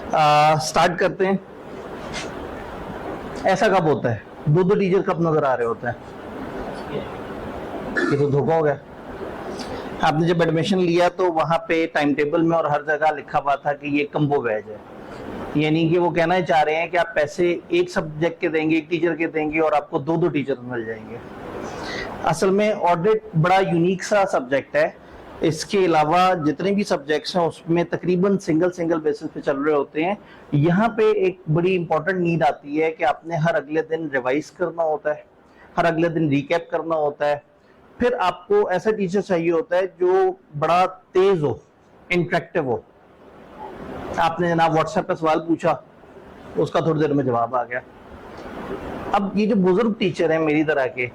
Start करते हैं। ऐसा कब होता है? दो टीचर कब नजर आ रहे होते हैं? ये तो धोखा हो गया। आपने जब एडमिशन लिया तो वहां पे टाइम टेबल में और हर जगह लिखा हुआ था कि ये कम्बो बैच है, यानी कि वो कहना चाह रहे हैं कि आप पैसे एक सब्जेक्ट के देंगे, एक टीचर के देंगे और आपको दो टीचर मिल जाएंगे। असल में ऑडिट बड़ा यूनिक सा सब्जेक्ट है। इसके अलावा जितने भी सब्जेक्ट्स हैं उसमें तकरीबन सिंगल बेसिस पे चल रहे होते हैं। यहाँ पे एक बड़ी इंपॉर्टेंट नीड आती है कि आपने हर अगले दिन रिवाइज करना होता है, हर अगले दिन रिकैप करना होता है। फिर आपको ऐसा टीचर चाहिए होता है जो बड़ा तेज हो, इंटरेक्टिव हो। आपने जनाब व्हाट्सएप पे सवाल पूछा, उसका थोड़ी देर में जवाब आ गया। अब ये जो बुजुर्ग टीचर हैं मेरी तरह के,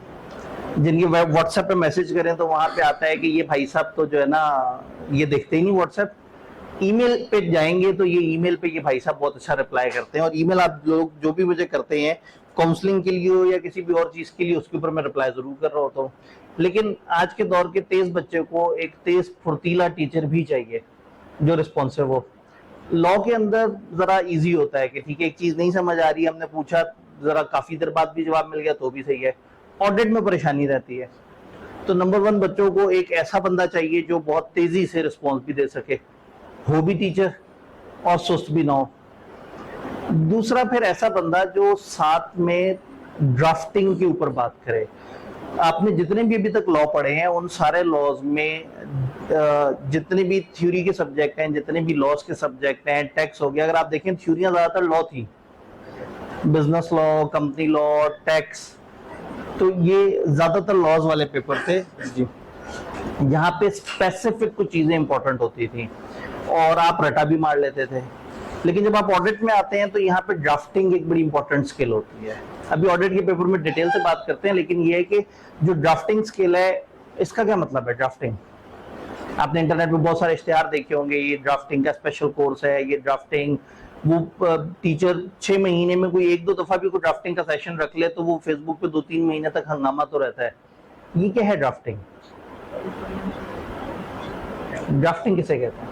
जिनकी व्हाट्सएप पे मैसेज करें तो वहां पे आता है कि ये भाई साहब तो जो है ना ये देखते ही नहीं व्हाट्सएप, ईमेल पे जाएंगे तो ये ईमेल पे ये भाई साहब बहुत अच्छा रिप्लाई करते हैं, और ईमेल आप लोग जो भी मुझे करते हैं काउंसलिंग के लिए हो या किसी भी और चीज के लिए, उसके ऊपर मैं रिप्लाई जरूर कर रहा होता हूँ। लेकिन आज के दौर के तेज बच्चे को एक तेज फुर्तीला टीचर भी चाहिए जो रिस्पॉन्सिव हो। लॉ के अंदर जरा इजी होता है कि ठीक है, एक चीज नहीं समझ आ रही, हमने पूछा, जरा काफी देर बाद भी जवाब मिल गया तो भी सही है। ऑडिट में परेशानी रहती है। तो नंबर वन, बच्चों को एक ऐसा बंदा चाहिए जो बहुत तेजी से रिस्पॉन्स भी दे सके, हो भी टीचर और सुस्त भी ना हो। दूसरा, फिर ऐसा बंदा जो साथ में ड्राफ्टिंग के ऊपर बात करे। आपने जितने भी अभी तक लॉ पढ़े हैं उन सारे लॉज में जितने भी थ्योरी के सब्जेक्ट हैं, जितने भी लॉज के सब्जेक्ट हैं, टैक्स हो गया, अगर आप देखें थ्योरियां ज्यादातर लॉ थी, business law, company law, tax, तो ये ज्यादातर लॉज वाले पेपर थे जी। यहाँ पे स्पेसिफिक कुछ चीजें इंपॉर्टेंट होती थी और आप रटा भी मार लेते थे। लेकिन जब आप ऑडिट में आते हैं तो यहाँ पे ड्राफ्टिंग एक बड़ी इंपॉर्टेंट स्किल होती है। अभी ऑडिट के पेपर में डिटेल से बात करते हैं, लेकिन ये है कि जो ड्राफ्टिंग स्किल है, इसका क्या मतलब है ड्राफ्टिंग? आपने इंटरनेट पे बहुत सारे इश्तिहार देखे होंगे, ये ड्राफ्टिंग का स्पेशल कोर्स है, ये ड्राफ्टिंग, वो टीचर 6 महीने में कोई एक दो दफा भी कोई ड्राफ्टिंग का सेशन रख ले तो वो फेसबुक पे 2-3 महीने तक हंगामा तो रहता है। ये क्या है ड्राफ्टिंग? ड्राफ्टिंग किसे कहते हैं?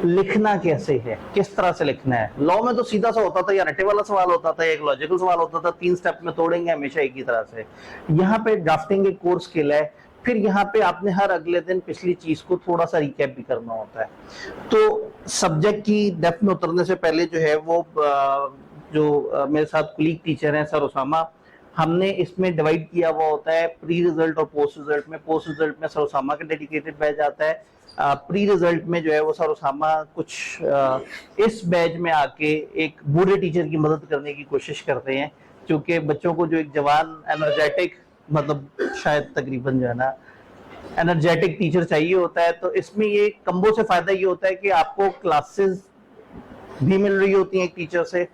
लिखना कैसे है, किस तरह से लिखना है। लॉ में तो सीधा सा होता था, या रटे वाला सवाल होता था, एक लॉजिकल सवाल होता था, 3 स्टेप में तोड़ेंगे हमेशा एक ही तरह से। यहाँ पे ड्राफ्टिंग एक कोर स्किल है। फिर यहाँ पे आपने हर अगले दिन पिछली चीज को थोड़ा सा रिकैप भी करना होता है। तो सब्जेक्ट की डेप्थ में उतरने से पहले जो है वो जो मेरे साथ कुलीग टीचर हैं सर उसामा, हमने इसमें डिवाइड किया हुआ होता है प्री रिजल्ट और पोस्ट रिजल्ट में। पोस्ट रिजल्ट में सर उसामा का डेडिकेटेड बैच आता है, प्री रिजल्ट में जो है वो सर उसामा कुछ इस बैच में आके एक बूढ़े टीचर की मदद करने की कोशिश करते हैं, क्योंकि बच्चों को जो एक जवान एनर्जेटिक, मतलब शायद तकरीबन जो है ना एनर्जेटिक टीचर चाहिए होता है। तो इसमें ये कम्बो से फायदा ये होता है कि आपको क्लासेस भी मिल रही होती हैं एक टीचर से,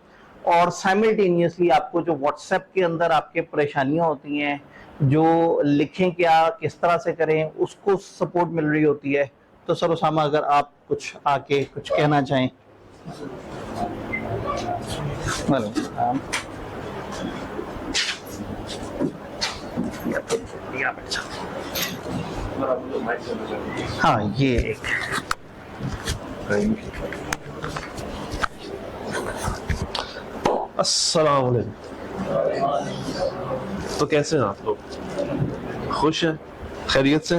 और साइमल्टेनियसली आपको जो व्हाट्सएप के अंदर आपके परेशानियां होती हैं, जो लिखें क्या, किस तरह से करें, उसको सपोर्ट मिल रही होती है। तो सर उसामा, अगर आप कुछ आके कुछ कहना चाहें। हाँ, ये एक अस्सलाम वालेकुम। तो कैसे हैं आप लोग? खुश हैं? खैरियत से?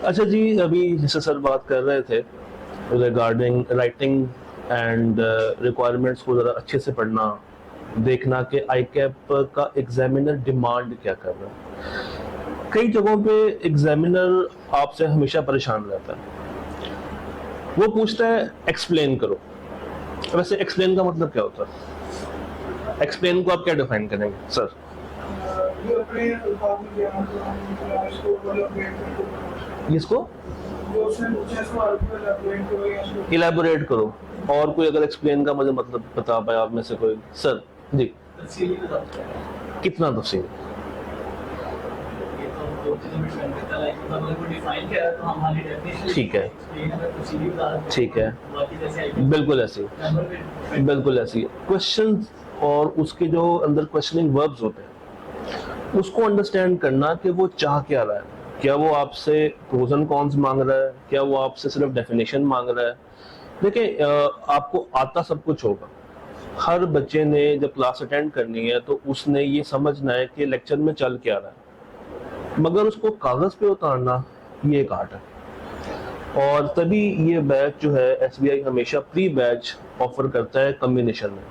अच्छा जी, अभी जैसे सर बात कर रहे थे रिगार्डिंग राइटिंग एंड रिक्वायरमेंट्स को ज़रा अच्छे से पढ़ना, देखना कि आईकैप का एग्जामिनर डिमांड क्या कर रहा है। कई जगहों पे एग्जामिनर आपसे हमेशा परेशान रहता है, वो पूछता है एक्सप्लेन करो। वैसे एक्सप्लेन का मतलब क्या होता है? एक्सप्लेन को आप क्या डिफाइन करेंगे सर? इसको इलेबोरेट करो। और कोई अगर एक्सप्लेन का मुझे मतलब बता पाए आप में से कोई? सर जी, कितना तफसील? ठीक है, ठीक है, बिल्कुल ऐसी, बिल्कुल ऐसी क्वेश्चन और उसके जो अंदर क्वेश्चनिंग वर्ब्स होते हैं उसको अंडरस्टैंड करना कि वो चाह क्या रहा है। क्या वो आपसे प्रोज एंड कॉन्स मांग रहा है, क्या वो आपसे सिर्फ डेफिनेशन मांग रहा है? देखिए आपको आता सब कुछ होगा। हर बच्चे ने जब क्लास अटेंड करनी है तो उसने ये समझना है कि लेक्चर में चल क्या रहा है, मगर उसको कागज पे उतारना ये एक आर्ट है। और तभी ये बैच जो है एसबीआई हमेशा प्री बैच ऑफर करता है कम्बिनेशन में,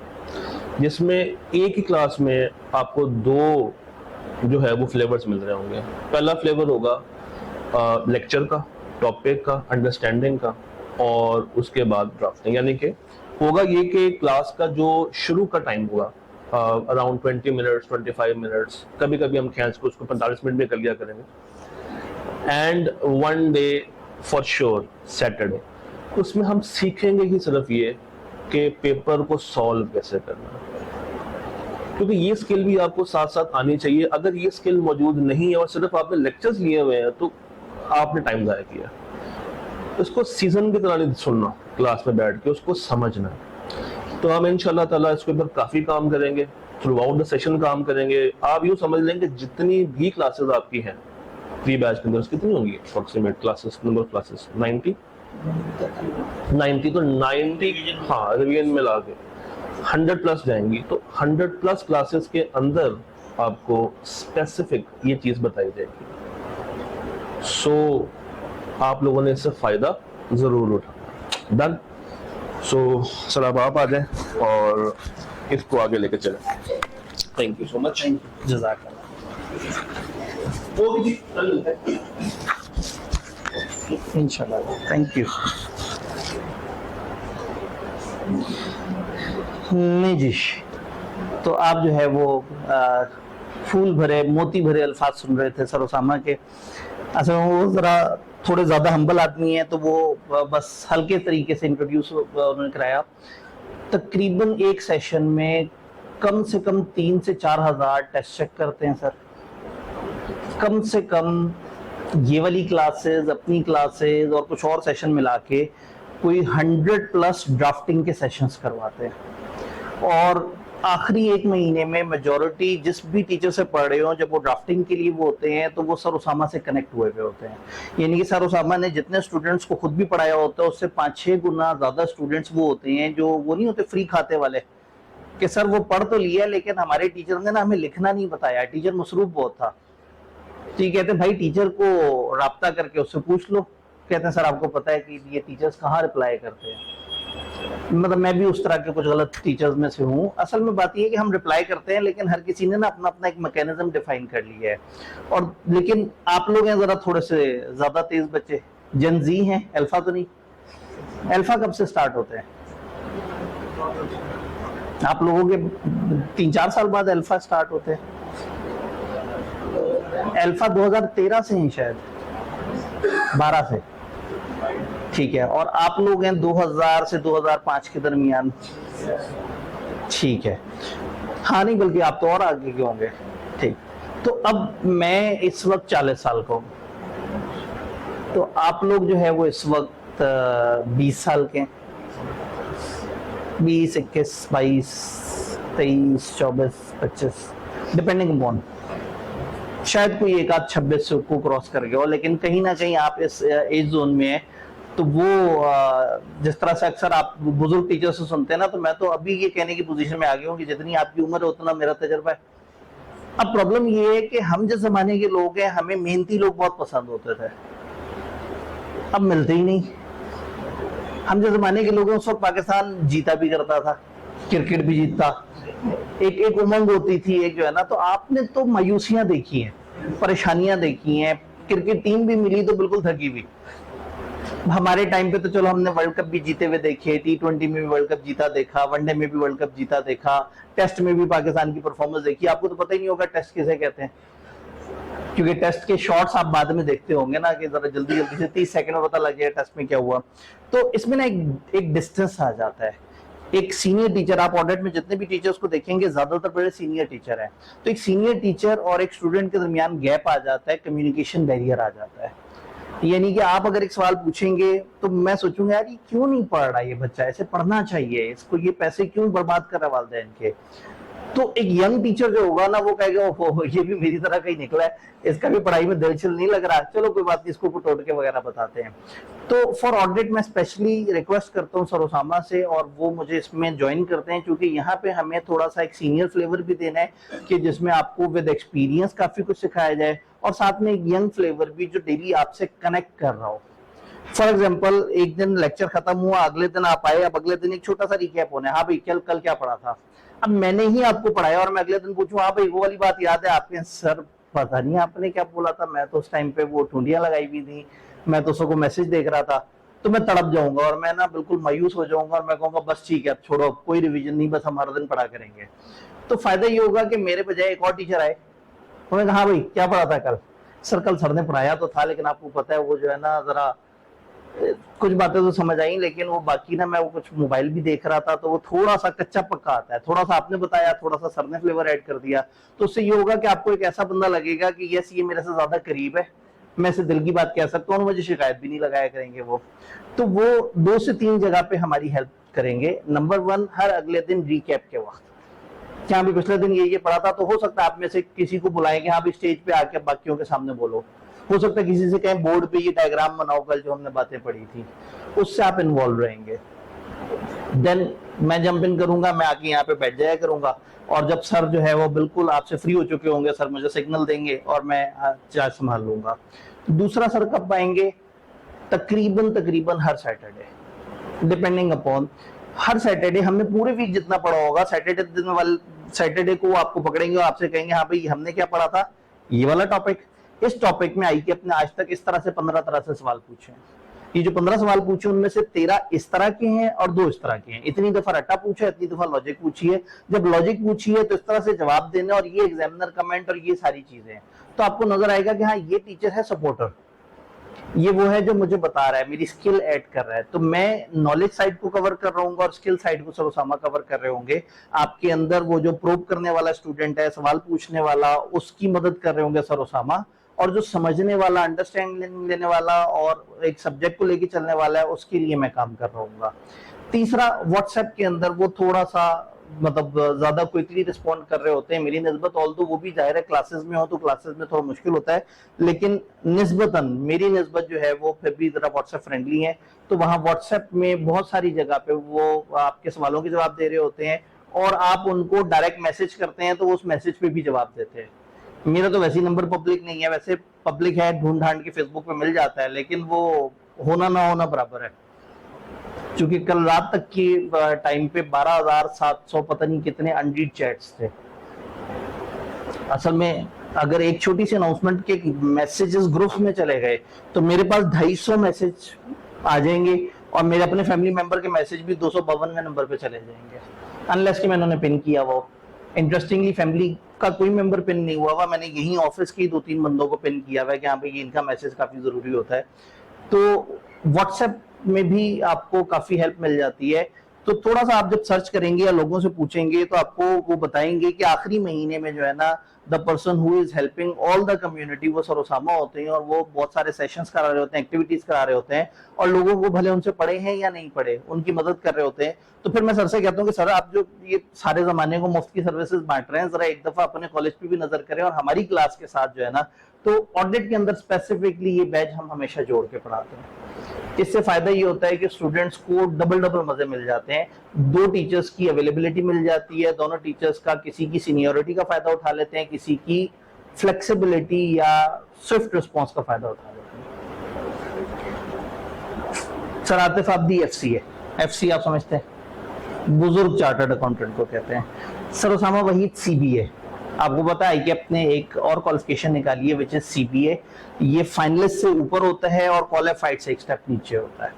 जिसमें एक ही क्लास में आपको दो जो है वो फ्लेवर्स मिल रहे होंगे। पहला फ्लेवर होगा लेक्चर का, टॉपिक का, अंडरस्टैंडिंग का, और उसके बाद ड्राफ्टिंग। यानी कि होगा ये कि क्लास का जो शुरू का टाइम होगा अराउंड 20 मिनट्स, 25 मिनट्स, कभी कभी हम खींच को उसको 45 मिनट में कर लिया करेंगे। And one day for sure Saturday, उसमें हम सीखेंगे ही सिर्फ ये कि पेपर को सॉल्व कैसे करना है, क्योंकि ये स्किल भी आपको साथ साथ आनी चाहिए। अगर ये स्किल मौजूद नहीं है और सिर्फ आपने लेक्चर्स लिए हुए हैं तो आपने टाइम ज़ाया किया। इसको सीजन की तरह नहीं सुनना, क्लास में बैठ के उसको समझना। तो हम इंशाल्लाह ताला इसके ऊपर काफ़ी काम करेंगे, थ्रू आउट द सेशन काम करेंगे। आप यूँ समझ लेंगे जितनी भी क्लासेस आपकी हैं प्री बैच के अंदर, कितनी होंगी approximate classes, number of classes 90 तो 90, हाँ रिवीजन में ला के 100 प्लस जाएंगी। तो 100 प्लस क्लासेस के अंदर आपको स्पेसिफिक ये चीज़ बताई जाएगी। सो आप लोगों ने इससे फ़ायदा ज़रूर उठाना। डन। सो सर अब आप आ जाएं और इसको आगे लेके चलें। Thank you so much. जज़ाकल्लाह। इंशाल्लाह, थैंक यू। नहीं जी, तो आप जो है वो फूल भरे मोती भरे अल्फाज सुन रहे थे सर उसामा के। असल में वो ज़रा थोड़े ज़्यादा हम्बल आदमी है, तो वो बस हल्के तरीके से इंट्रोड्यूस उन्होंने कराया। तकरीबन एक सेशन में कम से कम 3 से 4 हज़ार टेस्ट चेक करते हैं सर, कम से कम। ये वाली क्लासेस, अपनी क्लासेस और कुछ और सेशन मिला के कोई 100 प्लस ड्राफ्टिंग के सेशंस करवाते हैं। और आखिरी एक महीने में मेजॉरिटी जिस भी टीचर से पढ़ रहे हो, जब वो ड्राफ्टिंग के लिए वो होते हैं तो वो सर उसामा से कनेक्ट हुए हुए होते हैं। यानी कि सर उसामा ने जितने स्टूडेंट्स को खुद भी पढ़ाया होता है उससे 5-6 गुना ज़्यादा स्टूडेंट्स वो होते हैं जो वो नहीं होते फ्री खाते वाले, कि सर वो पढ़ तो लिया लेकिन हमारे टीचर ने ना हमें लिखना नहीं बताया, टीचर मसरूफ बहुत था। तो ये कहते हैं भाई टीचर को राब्ता करके उससे पूछ लो। कहते हैं सर आपको पता है कि ये टीचर्स कहाँ रिप्लाई करते हैं। मतलब मैं भी उस तरह के कुछ गलत टीचर्स में से हूँ। असल में बात ये है कि हम रिप्लाई करते हैं लेकिन हर किसी ने ना अपना अपना एक मैकेनिज्म डिफाइन कर लिया है। और लेकिन आप लोग हैं जरा थोड़े से ज्यादा तेज बच्चे, जेन जी हैं, अल्फा तो नहीं। अल्फा कब से स्टार्ट होते हैं? आप लोगों के 3-4 साल बाद अल्फा स्टार्ट होते हैं। अल्फा 2013 से हैं शायद, 12 से, ठीक है। और आप लोग हैं 2000 से 2005 के दरमियान, ठीक है। हाँ नहीं बल्कि आप तो और आगे के होंगे, ठीक। तो अब मैं इस वक्त 40 साल का हूँ, तो आप लोग जो है वो इस वक्त 20 साल के हैं, 20, 21, 22, 23, 24, 25 डिपेंडिंग अपॉन। शायद कोई एक आध 26 को क्रॉस कर गया हो, लेकिन कहीं ना कहीं आप इस एज जोन में है। तो वो जिस तरह से अक्सर आप बुजुर्ग टीचर से सुनते हैं ना, तो मैं तो अभी ये कहने की पोजीशन में आ गया हूँ कि जितनी आपकी उम्र है उतना मेरा तजर्बा है। अब प्रॉब्लम ये है कि हम जिस जमाने के लोग हैं हमें मेहनती लोग बहुत पसंद होते थे, अब मिलते ही नहीं। हम जिस जमाने के लोग हैं उस वक्त पाकिस्तान जीता भी करता था, क्रिकेट भी जीतता, एक उमंग होती थी एक जो है ना। तो आपने तो मायूसियां देखी हैं, परेशानियां देखी हैं, क्रिकेट टीम भी मिली तो बिल्कुल थकी हुई। हमारे टाइम पे तो चलो हमने वर्ल्ड कप भी जीते हुए देखे, T20 में भी वर्ल्ड कप जीता देखा, वनडे में भी वर्ल्ड कप जीता देखा, टेस्ट में भी पाकिस्तान की परफॉर्मेंस देखी। आपको तो पता ही नहीं होगा टेस्ट किसे कहते हैं, क्योंकि टेस्ट के शॉट्स आप बाद में देखते होंगे ना, कि जरा जल्दी जल्दी से 30 सेकंड में पता लग जाए टेस्ट में क्या हुआ। तो इसमें ना एक डिस्टेंस आ जाता है। एक सीनियर टीचर, आप ऑडिट में जितने भी टीचर्स को देखेंगे ज्यादातर बड़े सीनियर टीचर हैं, तो एक सीनियर टीचर और एक स्टूडेंट के दरमियान गैप आ जाता है, कम्युनिकेशन बैरियर आ जाता है। यानी कि आप अगर एक सवाल पूछेंगे तो मैं सोचूंगा यार ये क्यों नहीं पढ़ रहा ये बच्चा, ऐसे पढ़ना चाहिए इसको, ये पैसे क्यों बर्बाद कर रहा है वालिदैन के। तो एक यंग टीचर जो होगा ना वो कहेगा ओहो ये भी मेरी तरह का ही निकला है, इसका भी पढ़ाई में दिलचस्प नहीं लग रहा, चलो कोई बात नहीं, इसको कुछ टोटके वगैरह बताते हैं। तो फॉर ऑडिट मैं स्पेशली रिक्वेस्ट करता हूँ सर उसामा से, और वो मुझे इसमें ज्वाइन करते हैं, क्योंकि यहाँ पे हमें थोड़ा सा एक सीनियर फ्लेवर भी देना है कि जिसमें आपको विद एक्सपीरियंस काफी कुछ सिखाया जाए, और साथ में एक यंग फ्लेवर भी जो डेली आपसे कनेक्ट कर रहा हो। फॉर एग्जाम्पल एक दिन लेक्चर खत्म हुआ, अगले दिन आप आए, अब अगले दिन एक छोटा सा रिकैप होना है, हाँ भाई कल क्या पढ़ा था, अब मैंने ही आपको पढ़ाया और मैं अगले दिन पूछूं हाँ भाई वो वाली बात याद है आपके, सर पता नहीं आपने क्या बोला था, मैं तो उस टाइम पे वो ठुंडियां लगाई हुई थी, मैं तो सबको मैसेज देख रहा था, तो मैं तड़प जाऊंगा और मैं ना बिल्कुल मायूस हो जाऊंगा और मैं कहूंगा बस ठीक है अब छोड़ो, अब कोई रिवीजन नहीं, बस हमारा दिन पढ़ा करेंगे। तो फायदा ये होगा कि मेरे बजाय एक और टीचर आए, उन्होंने कहा हाँ भाई क्या पढ़ा था कल, सर कल सर ने पढ़ाया तो था लेकिन आपको पता है वो जो है ना जरा कुछ बातें तो समझ आई, लेकिन वो बाकी ना मैं वो कुछ मोबाइल भी देख रहा था तो वो थोड़ा सा कच्चा पक्का आता है, थोड़ा सा आपने बताया, थोड़ा सा सर ने फ्लेवर ऐड कर दिया, तो उससे ये होगा कि आपको एक ऐसा बंदा लगेगा कि यस ये मेरे से ज्यादा करीब है, मैं इसे दिल की बात कह सकता हूँ, मुझे शिकायत भी नहीं लगाया करेंगे वो। तो वो 2 से 3 जगह पे हमारी हेल्प करेंगे। नंबर 1, हर अगले दिन रिकैप के वक्त क्या भी पिछले दिन ये पढ़ा था, तो हो सकता है आप में से किसी को बुलाएं कि हाँ भी स्टेज पे आके बाकियों के सामने बोलो, हो सकता है किसी से कहें बोर्ड पे ये डायग्राम बनाओ कल जो हमने बातें पढ़ी थी, उससे आप इन्वॉल्व रहेंगे। देन मैं जंप इन करूंगा, मैं आके यहाँ पे बैठ जाया करूंगा, और जब सर जो है वो बिल्कुल आपसे फ्री हो चुके होंगे, सर मुझे सिग्नल देंगे और मैं चार्ज संभाल लूंगा। दूसरा सर कब पाएंगे, तकरीबन हर सैटरडे, डिपेंडिंग अपॉन हर सैटरडे हमने पूरे वीक जितना पढ़ा होगा, सैटरडे को आपको पकड़ेंगे और आपसे कहेंगे हाँ भाई हमने क्या पढ़ा था, ये वाला टॉपिक, इस टॉपिक में आई के अपने आज तक इस तरह से 15 तरह से सवाल पूछे हैं, ये जो 15 सवाल पूछे उनमें से 13 इस तरह के हैं और 2 इस तरह के हैं, इतनी दफा रट्टा पूछा, इतनी दफा लॉजिक पूछी है, जब लॉजिक पूछी है तो इस तरह से जवाब देने और ये एग्जामिनर कमेंट और ये सारी चीजें हैं, तो आपको नजर आएगा कि हाँ ये टीचर है सपोर्टर, ये वो है जो मुझे बता रहा है, मेरी स्किल ऐड कर रहा है। तो मैं नॉलेज साइड को कवर कर रहा हूँ और स्किल साइड को सर उसामा कवर कर रहे होंगे, आपके अंदर वो जो प्रोब करने वाला स्टूडेंट है, सवाल पूछने वाला, उसकी मदद कर रहे होंगे सर उसामा, और जो समझने वाला, अंडरस्टैंडिंग लेने वाला और एक सब्जेक्ट को लेके चलने वाला है, उसके लिए मैं काम कर रहा हूँ। तीसरा, व्हाट्सएप के अंदर वो थोड़ा सा मतलब ज्यादा क्विकली रिस्पॉन्ड कर रहे होते हैं मेरी निस्बत, ऑल्दो वो भी जाहिर है क्लासेस में हो तो क्लासेस में थोड़ा मुश्किल होता है, लेकिन निस्बतन मेरी निस्बत जो है वो फिर भी जरा व्हाट्सएप फ्रेंडली है, तो वहाँ व्हाट्सएप में बहुत सारी जगह पे वो आपके सवालों के जवाब दे रहे होते हैं और आप उनको डायरेक्ट मैसेज करते हैं तो वो उस मैसेज पे भी जवाब देते हैं। मेरा तो वैसे ही नंबर पब्लिक नहीं है, वैसे पब्लिक है, ढूंढ ढांड के फेसबुक पे मिल जाता है, लेकिन वो होना ना होना बराबर है, क्योंकि कल रात तक की टाइम पे 12,700 पता नहीं कितने अनरीड चैट्स थे। असल में अगर एक छोटी सी अनाउंसमेंट के मैसेजेस ग्रुप्स में चले गए तो मेरे पास 250 मैसेज आ जाएंगे और मेरे अपने फैमिली मेंबर के मैसेज भी 252वें नंबर पे चले जाएंगे, अनलेस कि मैंने उन्हें पिन किया वो। इंटरेस्टिंगली फैमिली का कोई मेंबर पिन नहीं हुआ हुआ, मैंने यही ऑफिस के 2-3 बंदों को पिन किया हुआ है कि हाँ भाई इनका मैसेज काफी जरूरी होता है। तो व्हाट्सएप में भी आपको काफी हेल्प मिल जाती है, तो थोड़ा सा आप जब सर्च करेंगे या लोगों से पूछेंगे तो आपको वो बताएंगे कि आखिरी महीने में जो है ना the person who is helping all the community वो सर उसामा होते हैं, और वो बहुत सारे सेशंस करा रहे होते हैं, एक्टिविटीज करा रहे होते हैं, और लोगों को भले उनसे पढ़े हैं या नहीं पढ़े उनकी मदद कर रहे होते हैं। तो फिर मैं सर से कहता हूँ कि सर आप जो ये सारे जमाने को मुफ्त की सर्विसेज बांट रहे हैं, जरा एक दफा अपने कॉलेज पे भी नजर करें और हमारी क्लास के साथ जो है ना, तो ऑडिट के अंदर स्पेसिफिकली ये बैच हम हमेशा जोड़ के पढ़ाते हैं। इससे फायदा ये होता है कि स्टूडेंट्स को डबल मजे मिल जाते हैं, 2 टीचर्स की अवेलेबिलिटी मिल जाती है, दोनों टीचर्स का किसी की सीनियरिटी का फायदा उठा लेते हैं, किसी की फ्लेक्सिबिलिटी या स्विफ्ट रिस्पॉन्स का फायदा उठा लेते हैं। सर आतिफ अब्दी एफसी है, एफसी आप समझते हैं, बुजुर्ग चार्टर्ड अकाउंटेंट को कहते हैं। सर उसामा वहीद सीबीए, आपको पता है कि अपने एक और क्वालिफिकेशन निकाली है विच इज सीबीए, ये फाइनलिस्ट से ऊपर होता है और क्वालिफाइड से एक स्टेप नीचे होता है।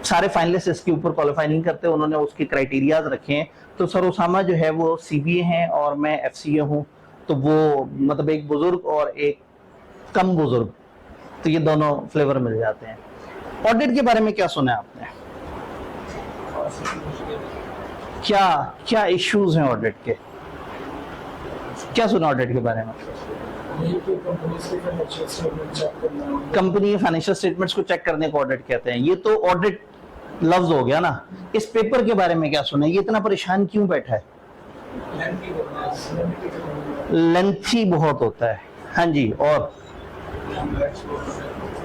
सारे फाइनलिस्ट इसके ऊपर क्वालिफाई नहीं करते, उन्होंने उसके क्राइटेरियाज रखे हैं। तो सर उसामा जो है वो सीबीए हैं और मैं एफसीए हूँ, तो वो मतलब एक बुजुर्ग और एक कम बुजुर्ग, तो ये दोनों फ्लेवर मिल जाते हैं। ऑडिट के बारे में क्या सुना है आपने, क्या इश्यूज हैं ऑडिट के, क्या सुना ऑडिट के बारे में? कंपनी के फाइनेंशियल स्टेटमेंट्स को चेक करने को ऑडिट कहते हैं, ये तो ऑडिट लफ्ज हो गया ना। इस पेपर के बारे में क्या सुना है, ये इतना परेशान क्यों बैठा है? लेंथी बहुत होता है। हाँ जी, और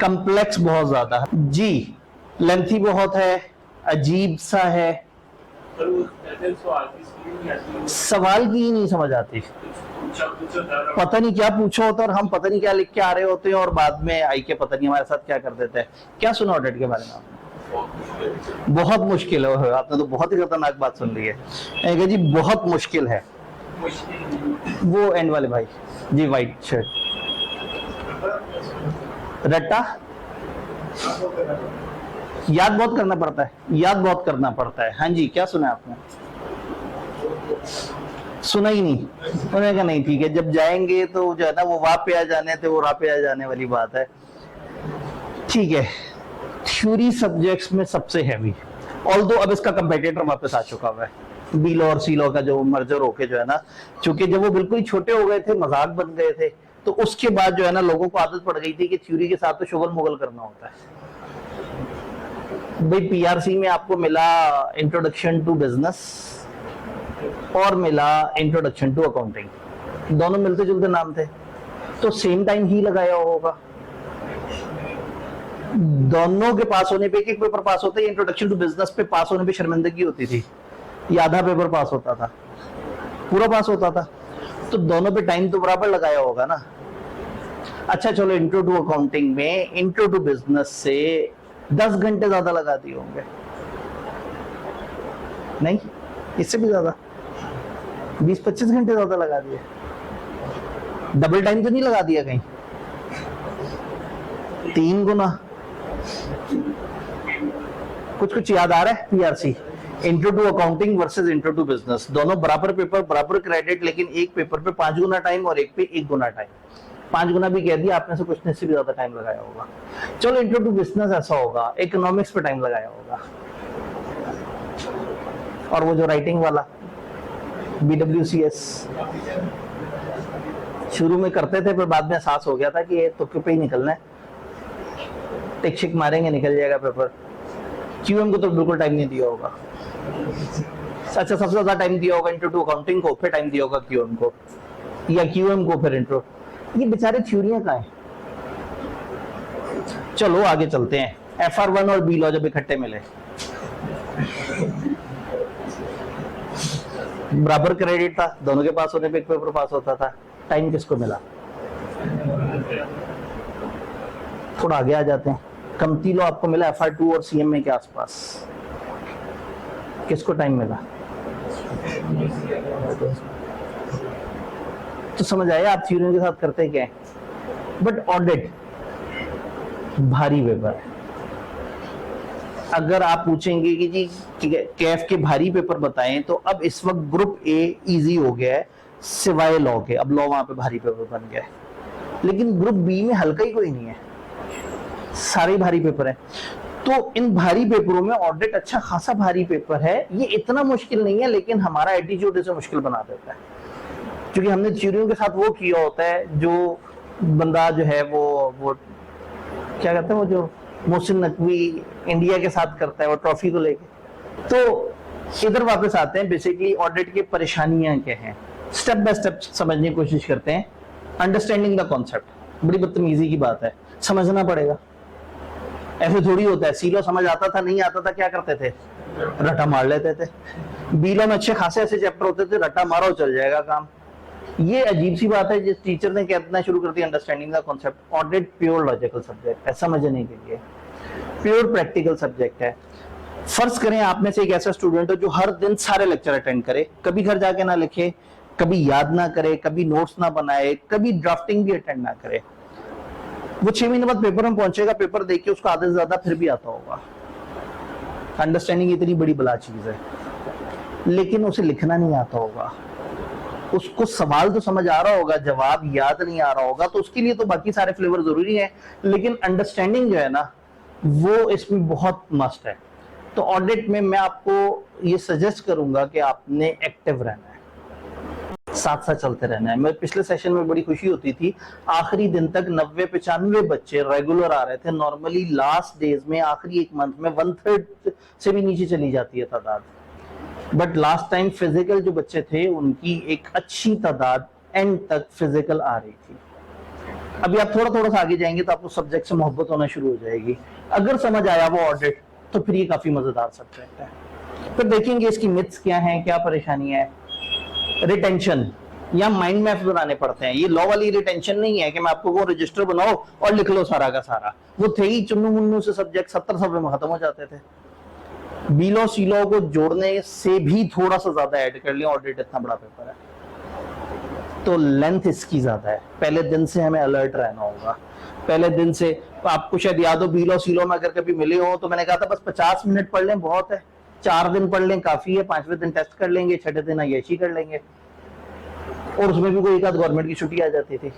कम्प्लेक्स बहुत ज्यादा जी, लेंथी बहुत है, अजीब सा है, सवाल की ही नहीं समझ आती, पता नहीं क्या पूछा होता है और हम पता नहीं क्या लिख के आ रहे होते हैं और बाद में आई के पता नहीं हमारे साथ क्या कर देते हैं। क्या सुना ऑडिट के बारे में आपने? बहुत मुश्किल है। आपने तो बहुत ही खतरनाक बात सुन ली है जी, बहुत मुश्किल है। वो एंड वाले भाई जी, व्हाइट शर्ट, रट्टा याद बहुत करना पड़ता है, याद बहुत करना पड़ता है। हाँ जी, क्या सुना आपने? सुना ही नहीं? उन्होंने कहा नहीं, ठीक है, जब जाएंगे तो जो है ना वो वहां पे आ जाने थे, वो वहां पे आ जाने वाली बात है। ठीक है, थ्योरी सब्जेक्ट्स में सबसे हैवी, ऑल्दो अब इसका कंपेटिटर वापस आ चुका हुआ है। बी लॉ और सी लॉ का जो मर्जर होके जो है ना, चूंकि जब वो बिल्कुल ही छोटे हो गए थे, मजाक बन गए थे, तो उसके बाद जो है ना लोगों को आदत पड़ गई थी कि थ्योरी के साथ तो शुगल मुगल करना होता है। भाई पीआरसी में आपको मिला इंट्रोडक्शन टू बिजनेस और मिला इंट्रोडक्शन टू अकाउंटिंग, दोनों मिलते जुलते नाम थे, तो सेम टाइम ही लगाया होगा। दोनों के पास होने पे एक पेपर पास होता है। इंट्रोडक्शन टू बिजनेस पे पास होने पे शर्मिंदगी होती थी, ये आधा पेपर पास होता था, पूरा पास होता था, तो दोनों पे टाइम तो बराबर लगाया होगा ना। अच्छा चलो, इंट्रो टू अकाउंटिंग में इंट्रो टू बिजनेस से 10 घंटे ज्यादा लगा दिए होंगे, नहीं इससे भी ज्यादा, 20-25 घंटे ज्यादा लगा दिए। डबल टाइम तो नहीं लगा दिया कहीं? 3 गुना। कुछ याद आ रहा है? PRC intro to accounting versus intro to business, दोनों बराबर पेपर, बराबर क्रेडिट, लेकिन एक पेपर पे 5 गुना टाइम और एक पे 1 गुना टाइम। 5 गुना भी कह दिया आपने से, कुछ ने से भी ज्यादा टाइम लगाया होगा। चलो इंट्रो टू बिजनेस ऐसा होगा, इकोनॉमिक्स पे टाइम लगाया होगा, और वो जो राइटिंग वाला BWCS शुरू में करते थे, फिर बाद में एहसास हो गया था कि ये तुक्के पे ही निकलना है, टिक शिक मारेंगे निकल जाएगा पेपर। क्यूएम को तो बिल्कुल टाइम नहीं दिया होगा। अच्छा, सबसे ज्यादा टाइम दिया होगा इंट्रो टू अकाउंटिंग को, फिर टाइम दिया होगा क्यूएम को, या क्यूएम को फिर इंट्रो। ये बेचारे थ्योरियां कहाँ हैं? चलो आगे चलते हैं। FR1 और बी लॉ जब इकट्ठे मिले, बराबर क्रेडिट था, दोनों के पास होने पे एक पेपर पास होता था, टाइम किसको मिला? थोड़ा आगे आ जाते हैं। कमती लॉ आपको मिला FR2 और CMA के आसपास, किसको टाइम मिला? तो समझ आया आप थ्योरी के साथ करते क्या है। बट ऑडिट भारी पेपर है। अगर आप पूछेंगे कि जी कैफ के भारी पेपर बताएं, तो अब इस वक्त ग्रुप A इजी हो गया है सिवाय लॉ के, अब लॉ वहां पे भारी पेपर बन गया है, लेकिन ग्रुप B में हल्का ही कोई नहीं है, सारे भारी पेपर है। तो इन भारी पेपरों में ऑडिट अच्छा खासा भारी पेपर है। ये इतना मुश्किल नहीं है, लेकिन हमारा एटीट्यूड इसे मुश्किल बना देता है, क्योंकि हमने थ्योरियों के साथ वो किया होता है जो बंदा जो है वो क्या कहते हैं, वो जो मोहसिन नकवी इंडिया के साथ करता है, वो ट्रॉफी को लेके। तो इधर वापस आते हैं, बेसिकली ऑडिट की परेशानियां क्या हैं, स्टेप बाय स्टेप समझने की कोशिश करते हैं। अंडरस्टैंडिंग द कॉन्सेप्ट बड़ी बदतमीजी की बात है, समझना पड़ेगा। ऐसे थोड़ी होता है सी लॉ समझ आता था, नहीं आता था क्या करते थे, रट्टा मार लेते थे। बी लॉ में अच्छे खासे ऐसे चैप्टर होते थे, रट्टा मारो चल जाएगा काम। ये अजीब सी बात है, जिस टीचर ने कहना शुरू कर दिया understanding the concept. Audit pure logical subject है, समझने के लिए प्योर प्रैक्टिकल सब्जेक्ट है। फर्ज करें आप में से एक ऐसा स्टूडेंट हो जो हर दिन सारे लेक्चर अटेंड करे, कभी घर जाके ना लिखे, कभी याद ना करे, कभी नोट्स ना बनाए, कभी ड्राफ्टिंग भी अटेंड ना करे। वो 6 महीने बाद पेपर में पहुंचेगा, पेपर देख के उसको आधे से ज्यादा फिर भी आता होगा। अंडरस्टैंडिंग इतनी बड़ी बला चीज है, लेकिन उसे लिखना नहीं आता होगा। उसको सवाल तो समझ आ रहा होगा, जवाब याद नहीं आ रहा होगा, तो उसके लिए तो बाकी सारे फ्लेवर जरूरी है, लेकिन अंडरस्टैंडिंग जो है ना वो इसमें बहुत मस्ट है। तो ऑडिट में मैं आपको ये सजेस्ट करूंगा कि आपने एक्टिव रहना है, साथ साथ चलते रहना है। मैं पिछले सेशन में बड़ी खुशी होती थी, आखिरी दिन तक 90-95 बच्चे रेगुलर आ रहे थे। नॉर्मली लास्ट डेज में, आखिरी एक मंथ में 1/3 से भी नीचे चली जाती है तादाद। बट लास्ट टाइम फिजिकल जो बच्चे थे उनकी एक अच्छी तादाद एंड तक फिजिकल आ रही थी। अभी आप थोड़ा थोड़ा सा आगे जाएंगे तो आपको सब्जेक्ट से मोहब्बत होना शुरू हो जाएगी। अगर समझ आया वो ऑडिट तो फिर ये काफी मजेदार सब्जेक्ट है। फिर देखेंगे इसकी मिथ्स क्या हैं, क्या परेशानी है। रिटेंशन या माइंड मैप्स बनाने पड़ते हैं। ये लॉ वाली रिटेंशन नहीं है कि मैं आपको वो रजिस्टर बनाओ और लिख लो सारा का सारा। वो थे ही चुन्नू मुन्नू से सब्जेक्ट 70 सब्जेक्ट में खत्म हो जाते थे। बीलो सीलो को जोड़ने से भी थोड़ा सा ज्यादा ऐड कर लिया। ऑडिट इतना बड़ा पेपर है तो लेंथ इसकी ज्यादा है। पहले दिन से हमें अलर्ट रहना होगा। पहले दिन से आपको शायद याद हो बीलो सीलो में अगर कभी मिले हो तो मैंने कहा था बस 50 मिनट पढ़ लें बहुत है, 4 दिन पढ़ लें काफी है, 5वें दिन टेस्ट कर लेंगे, 6ठे दिन आईएसी कर लेंगे। और उसमें भी कोई एक आध गवर्नमेंट की छुट्टी आ जाती थी।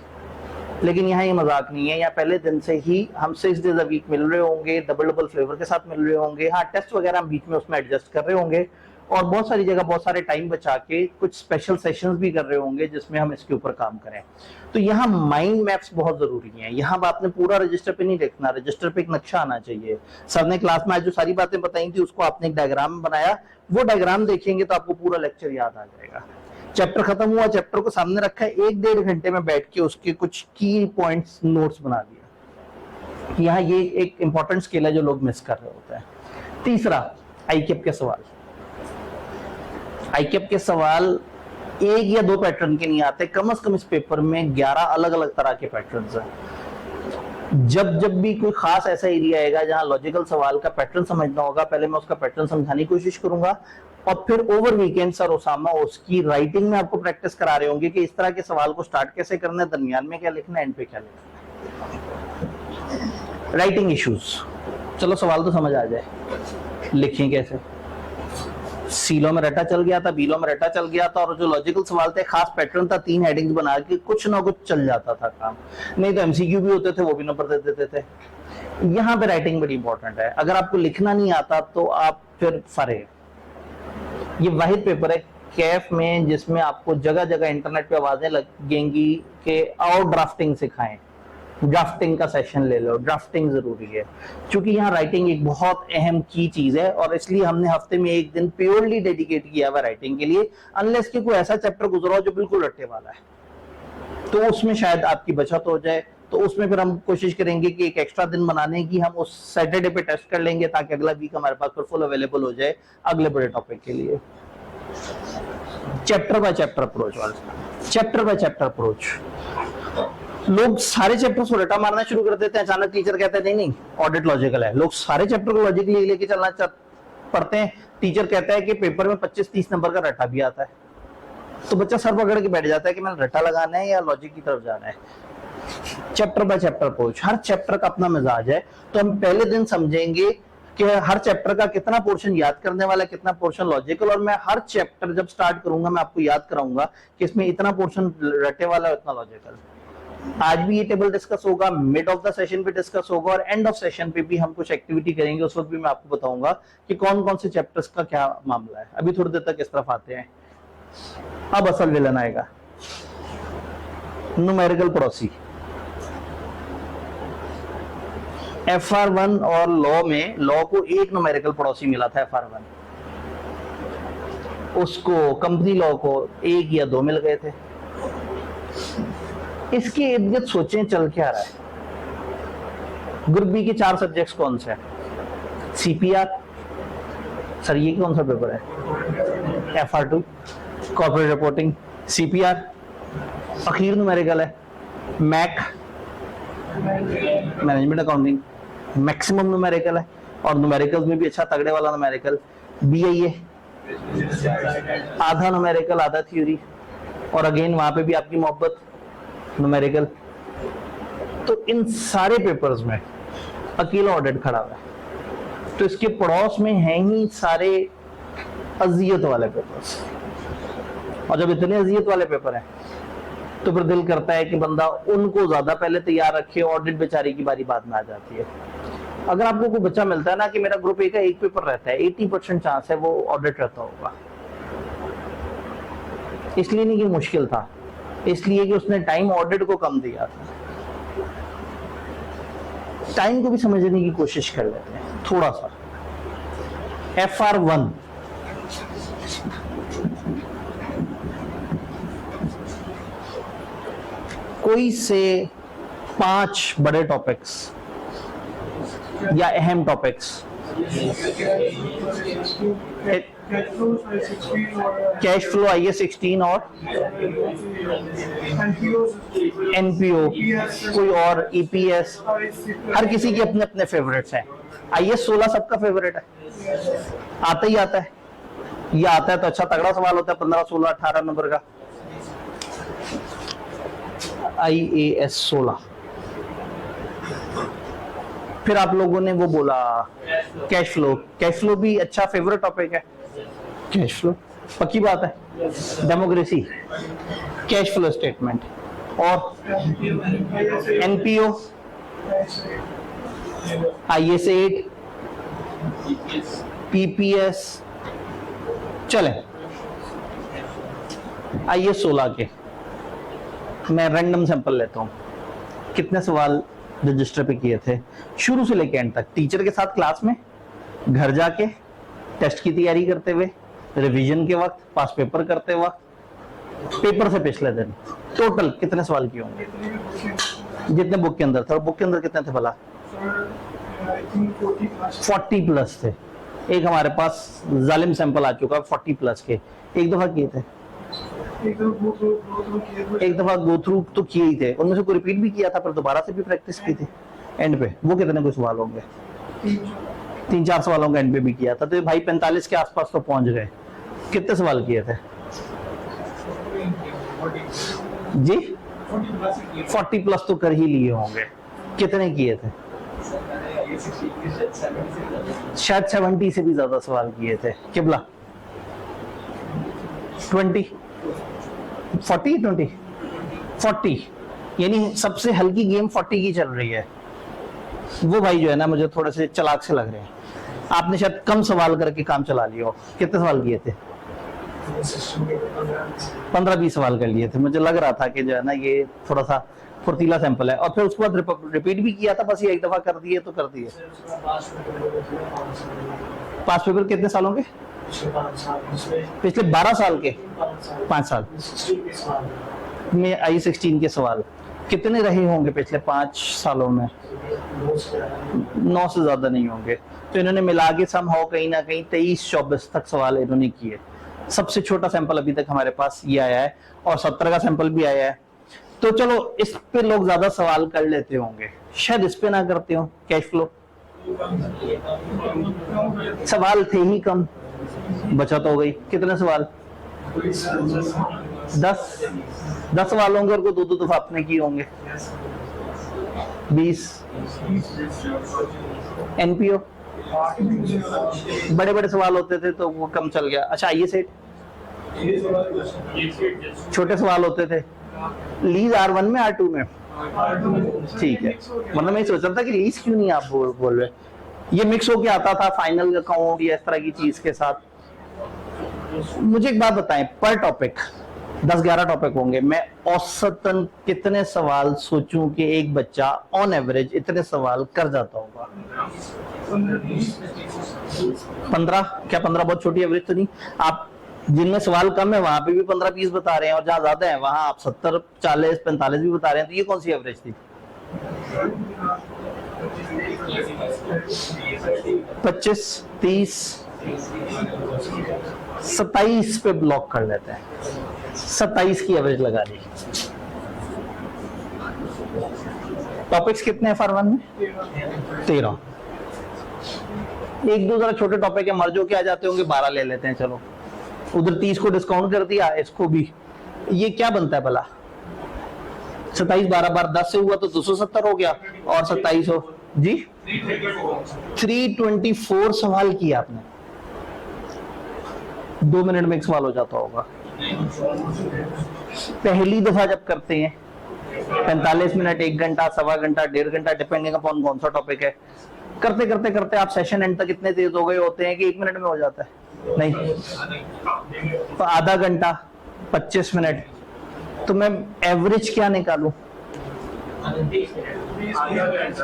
लेकिन यहाँ ये मजाक नहीं है। यहाँ पहले दिन से ही हम 6 डेज अ वीक मिल रहे होंगे, डबल डबल फ्लेवर के साथ मिल रहे होंगे। हाँ टेस्ट वगैरह हम बीच में उसमें एडजस्ट कर रहे होंगे और बहुत सारी जगह बहुत सारे टाइम बचा के कुछ स्पेशल सेशंस भी कर रहे होंगे जिसमें हम इसके ऊपर काम करें। तो यहाँ माइंड मैप्स बहुत जरूरी हैं। यहाँ आपने पूरा रजिस्टर पे नहीं देखना, रजिस्टर पे एक नक्शा आना चाहिए। सर ने क्लास में आज जो सारी बातें बताई थी उसको आपने एक डायग्राम बनाया, वो डायग्राम देखेंगे तो आपको पूरा लेक्चर याद आ जाएगा। चैप्टर खत्म हुआ, चैप्टर को सामने रखा है, 1-1.5 घंटे में बैठ के उसके कुछ की पॉइंट्स नोट्स बना दिया। यहाँ ये एक इंपॉर्टेंट स्किल है जो लोग मिस कर रहे होते हैं। तीसरा, आईक्यूब के सवाल। आईक्यूब के सवाल एक या दो पैटर्न के नहीं आते, कम से कम इस पेपर में 11 अलग अलग तरह के पैटर्न्स हैं। जब भी कोई खास ऐसा एरिया आएगा जहां लॉजिकल सवाल का पैटर्न समझना होगा, पहले मैं उसका पैटर्न समझाने की कोशिश करूंगा और फिर ओवर वीकेंड सर ओसामा उसकी राइटिंग में आपको प्रैक्टिस करा रहे होंगे कि इस तरह के सवाल को स्टार्ट कैसे करना है, दरमियान में क्या लिखना है, एंड पे क्या लिखना है। राइटिंग इश्यूज, चलो सवाल तो समझ आ जाए, लिखें कैसे। सीलो में रटा चल गया था, बीलो में रटा चल गया था और जो लॉजिकल सवाल थे खास पैटर्न था, 3 हेडिंग्स बना के कुछ ना कुछ चल जाता था काम। नहीं तो एमसीक्यू भी होते थे, वो भी नंबर दे देते थे। यहाँ पे राइटिंग बड़ी इंपॉर्टेंट है। अगर आपको लिखना नहीं आता तो आप फिर फरे। ये वाहिद पेपर है कैफ में जिसमें आपको जगह जगह इंटरनेट पे आवाजें लगेंगी कि आओ ड्राफ्टिंग सिखाएं, ड्राफ्टिंग का सेशन ले लो। ड्राफ्टिंग जरूरी है क्योंकि यहाँ राइटिंग एक बहुत अहम की चीज है और इसलिए हमने हफ्ते में एक दिन प्योरली डेडिकेट किया हुआ राइटिंग के लिए। अनलेस कि कोई ऐसा चैप्टर गुजरा हो जो बिल्कुल रट्टे वाला है तो उसमें शायद आपकी बचत हो जाए। तो उसमें फिर हम कोशिश करेंगे कि एक एक्स्ट्रा दिन बनाने की, हम उस सैटरडे पे टेस्ट कर लेंगे ताकि अगला वीक हमारे पास फुल अवेलेबल हो जाए अगले बड़े टॉपिक के लिए। चैप्टर बाय चैप्टर अप्रोच वाला, चैप्टर बाय चैप्टर अप्रोच। लोग सारे चैप्टर्स को रटा मारना शुरू कर देते हैं, अचानक टीचर कहता है नहीं नहीं ऑडिट लॉजिकल है। लोग सारे चैप्टर को लॉजिकली लेके चलना पढ़ते हैं, टीचर कहता है कि पेपर में 25-30 नंबर का रटा भी आता है तो बच्चा सर पकड़ के बैठ जाता है कि मैंने रटा लगाना है या लॉजिक की तरफ जाना है। Chapter by chapter approach, her chapter का अपना मिजाज है। तो हम पहले दिन समझेंगे कि हर चैप्टर का कितना पोर्शन याद करने वाला है, कितना पोर्शन लॉजिकल, और मैं हर चैप्टर जब स्टार्ट करूंगा मैं आपको याद कराऊंगा कि इसमें इतना पोर्शन रटे वाला है, इतना लॉजिकल। आज भी ये टेबल डिस्कस होगा, मिड ऑफ द सेशन पे डिस्कस होगा और एंड ऑफ सेशन पे भी हम कुछ एक्टिविटी करेंगे। उस वक्त भी मैं आपको बताऊंगा कि कौन कौन से चैप्टर्स का क्या मामला है। अभी थोड़ी देर तक इस तरफ आते हैं। अब असल विलन आएगा, न्यूमेरिकल पड़ोसी। FR1 और लॉ में, लॉ को एक न्यूमेरिकल पड़ोसी मिला था FR1, उसको कंपनी लॉ को 1 या 2 मिल गए थे। इसके इर्द गिर्द सोचें चल क्या रहा है। ग्रुप बी के 4 सब्जेक्ट्स कौन से हैं? CPR, सर ये कौन सा पेपर है? FR2 कॉर्पोरेट रिपोर्टिंग, CPR अखीर न्यूमेरिकल है, मैक मैनेजमेंट अकाउंटिंग मैक्सिमम न्यूमेरिकल है और न्यूमेरिकल्स में भी अच्छा तगड़े वाला न्यूमेरिकल। BIA आधा न्यूमेरिकल आधा थ्योरी और अगेन वहां पे भी आपकी मोहब्बत न्यूमेरिकल। तो इन सारे पेपर्स में अकेला ऑडिट खड़ा हुआ है तो इसके पड़ोस में हैं ही सारे अजियत वाले पेपर्स। और जब इतने अजियत वाले पेपर हैं तो फिर दिल करता है कि बंदा उनको ज्यादा पहले तैयार रखे, ऑडिट बेचारी की बारी बाद में आ जाती है। अगर आपको कोई बच्चा मिलता है ना कि मेरा ग्रुप ए का एक पेपर रहता है, 80% चांस है वो ऑडिट रहता होगा। इसलिए नहीं कि मुश्किल था, इसलिए कि उसने टाइम ऑडिट को कम दिया था। टाइम को भी समझने की कोशिश कर लेते हैं थोड़ा सा। FR1 कोई से 5 बड़े टॉपिक्स या अहम टॉपिक्स। कैश फ्लो आइए 16 और एनपीओ, कोई और ईपीएस, हर किसी के अपने अपने फेवरेट्स हैं। आईएस 16 सबका फेवरेट है, आता ही आता है। ये आता है तो अच्छा तगड़ा सवाल होता है 15, 16, 18 नंबर का। IAS 16। फिर आप लोगों ने वो बोला कैश फ्लो, कैश फ्लो भी अच्छा फेवरेट टॉपिक है। कैश फ्लो पक्की बात है। डेमोक्रेसी, कैश फ्लो स्टेटमेंट और एनपीओ, IAS 8, पीपीएस। चले IAS 16 के मैं रैंडम सैंपल लेता हूं। कितने सवाल रजिस्टर पे किए थे शुरू से लेके एंड तक, टीचर के साथ क्लास में, घर जाके, टेस्ट की तैयारी करते हुए, रिवीजन के वक्त, पास पेपर करते वक्त, पेपर से पिछले दिन, टोटल कितने सवाल किए होंगे जितने बुक के अंदर थे? और बुक के अंदर कितने थे भला? 40 प्लस थे। एक हमारे पास जालिम सैंपल आ चुका 40 प्लस के। एक दफा किए थे, एक दफा गो थ्रू तो किए ही थे, उनमें से कोई रिपीट भी किया था पर दोबारा से भी प्रैक्टिस की थी एंड पे। वो कितने कोई सवाल होंगे? 3-4 सवालों का एंड पे भी किया था, तो भाई 45 के आसपास तो पहुंच गए। कितने सवाल किए थे जी? 40 प्लस तो कर ही लिए होंगे। कितने किए थे? शायद 70 से भी ज्यादा सवाल किए थे। किबला 20, 40 यानी सबसे हल्की गेम 40 की चल रही है। वो भाई जो है ना मुझे थोड़े से चालाक से लग रहे हैं। आपने शायद कम सवाल करके काम चला लिया हो। कितने सवाल किए थे? 15-20 सवाल कर लिए थे। मुझे लग रहा था कि जो है ना ये थोड़ा सा फुर्तीला सैंपल है। और फिर उसके बाद रिपीट भी किया था, बस ये एक दफा कर दिए तो कर दिए। पास पेपर कितने सालों के? पिछले 12 साल के, 5 साल में I16 के सवाल कितने रहे होंगे पिछले 5 सालों में? 9 से ज्यादा नहीं होंगे। तो इन्होंने मिला के समहाउ कहीं ना कहीं 23-24 तक सवाल इन्होंने किए। सबसे छोटा सैंपल अभी तक हमारे पास ये आया है और 17 का सैंपल भी आया है। तो चलो इस पे लोग ज्यादा सवाल कर लेते होंगे, शायद इस पे ना करते हो। कैश फ्लो सवाल थे ही कम, बचत हो गई। कितने सवाल? 10 सवाल होंगे और को 2-2 दफा आपने किए होंगे। 20। एनपीओ बड़े बड़े सवाल होते थे तो वो कम चल गया। अच्छा IAS 8 छोटे सवाल होते थे। लीज R1 में R2 में? ठीक है, वरना मैं सोच रहा था कि लीज क्यों नहीं आप बोल रहे। ये मिक्स होके आता था फाइनल अकाउंट या इस तरह की चीज के साथ। मुझे एक बात बताएं, पर टॉपिक 10-11 टॉपिक होंगे, मैं औसतन कितने सवाल सोचूं कि एक बच्चा ऑन एवरेज इतने सवाल कर जाता होगा? 15? क्या 15 बहुत छोटी एवरेज तो नहीं? आप जिनमें सवाल कम है वहां पे भी 15-20 बता रहे हैं, और जहां ज्यादा है वहां आप 70, 40, 45 भी बता रहे हैं। तो ये कौन सी एवरेज थी? 25, 30, 27 पे ब्लॉक कर लेते हैं। 27 की एवरेज लगा दी। टॉपिक्स कितने हैं FR1 में? 13। एक दो जरा छोटे टॉपिक है, मर्जो के आ जाते होंगे, 12 ले लेते हैं। चलो उधर 30 को डिस्काउंट कर दिया, इसको भी। ये क्या बनता है भला? 27 12 बार 10 से हुआ तो 270 हो गया, और 27 हो जी 324 सवाल किया आपने। 2 मिनट में एक सवाल हो जाता होगा। पहली दफा जब करते हैं 45 मिनट, 1 घंटा, सवा घंटा, 1.5 घंटा, डिपेंडिंग अपॉन कौन सा टॉपिक है। करते करते करते आप सेशन एंड तक इतने तेज हो गए होते हैं कि 1 मिनट में हो जाता है। नहीं तो आधा घंटा, 25 मिनट। तो मैं एवरेज क्या निकालूं?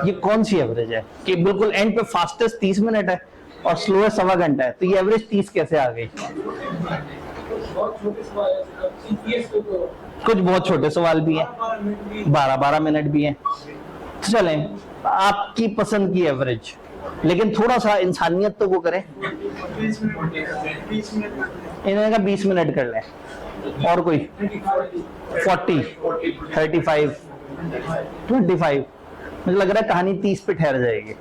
ये कौन सी एवरेज है कि बिल्कुल एंड पे फास्टेस्ट 30 मिनट है और स्लोएस्ट सवा घंटा है? तो ये एवरेज 30 कैसे आ गई? बहुत छोटे सवाल है सर, सीपीएस को तो कुछ बहुत छोटे सवाल भी हैं, 12-12 मिनट भी हैं। तो चलें, आपकी पसंद की एवरेज, लेकिन थोड़ा सा इंसानियत तो वो करें। 20 मिनट इन्होंने कहा 20 मिनट कर लें, और कोई 40, 35, 25। मुझे लग रहा है कहानी 30 पे ठहर जाएगी।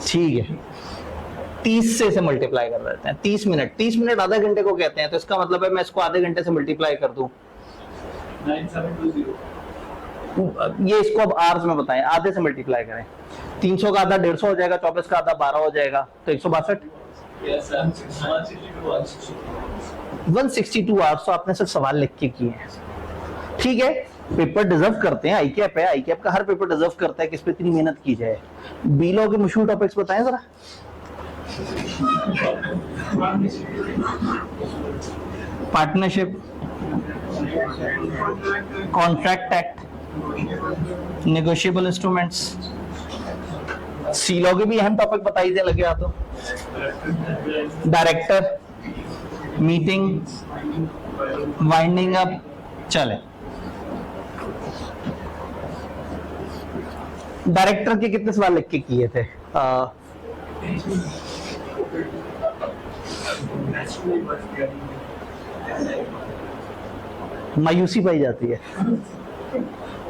ठीक है, 30 से इसे मल्टीप्लाई कर देते हैं। 30 मिनट, 30 मिनट आधे घंटे को कहते हैं, तो इसका मतलब है मैं इसको आधे घंटे से मल्टीप्लाई कर दूं। 9720 ये इसको अब आवर्स में बताएं, आधे से मल्टीप्लाई करें। 300 का आधा 150 हो जाएगा, 24 का आधा 12 हो जाएगा, तो 162। यस सर, 162 आवर्स तो आपने सिर्फ सवाल लिख के किए हैं। ठीक है, पेपर डिजर्व करते हैं, आईकैप है, आईकैप का हर पेपर डिजर्व करता है कि इस पे इतनी मेहनत की जाए। बीलो के मशहूर टॉपिक्स बताएं जरा। Partnership, contract act, negotiable instruments. Silo के भी अहम टॉपिक बताई दे लगे तो। Director, meeting, winding up. चले, डायरेक्टर के कितने सवाल लिख के किए थे? मायूसी पाई जाती है।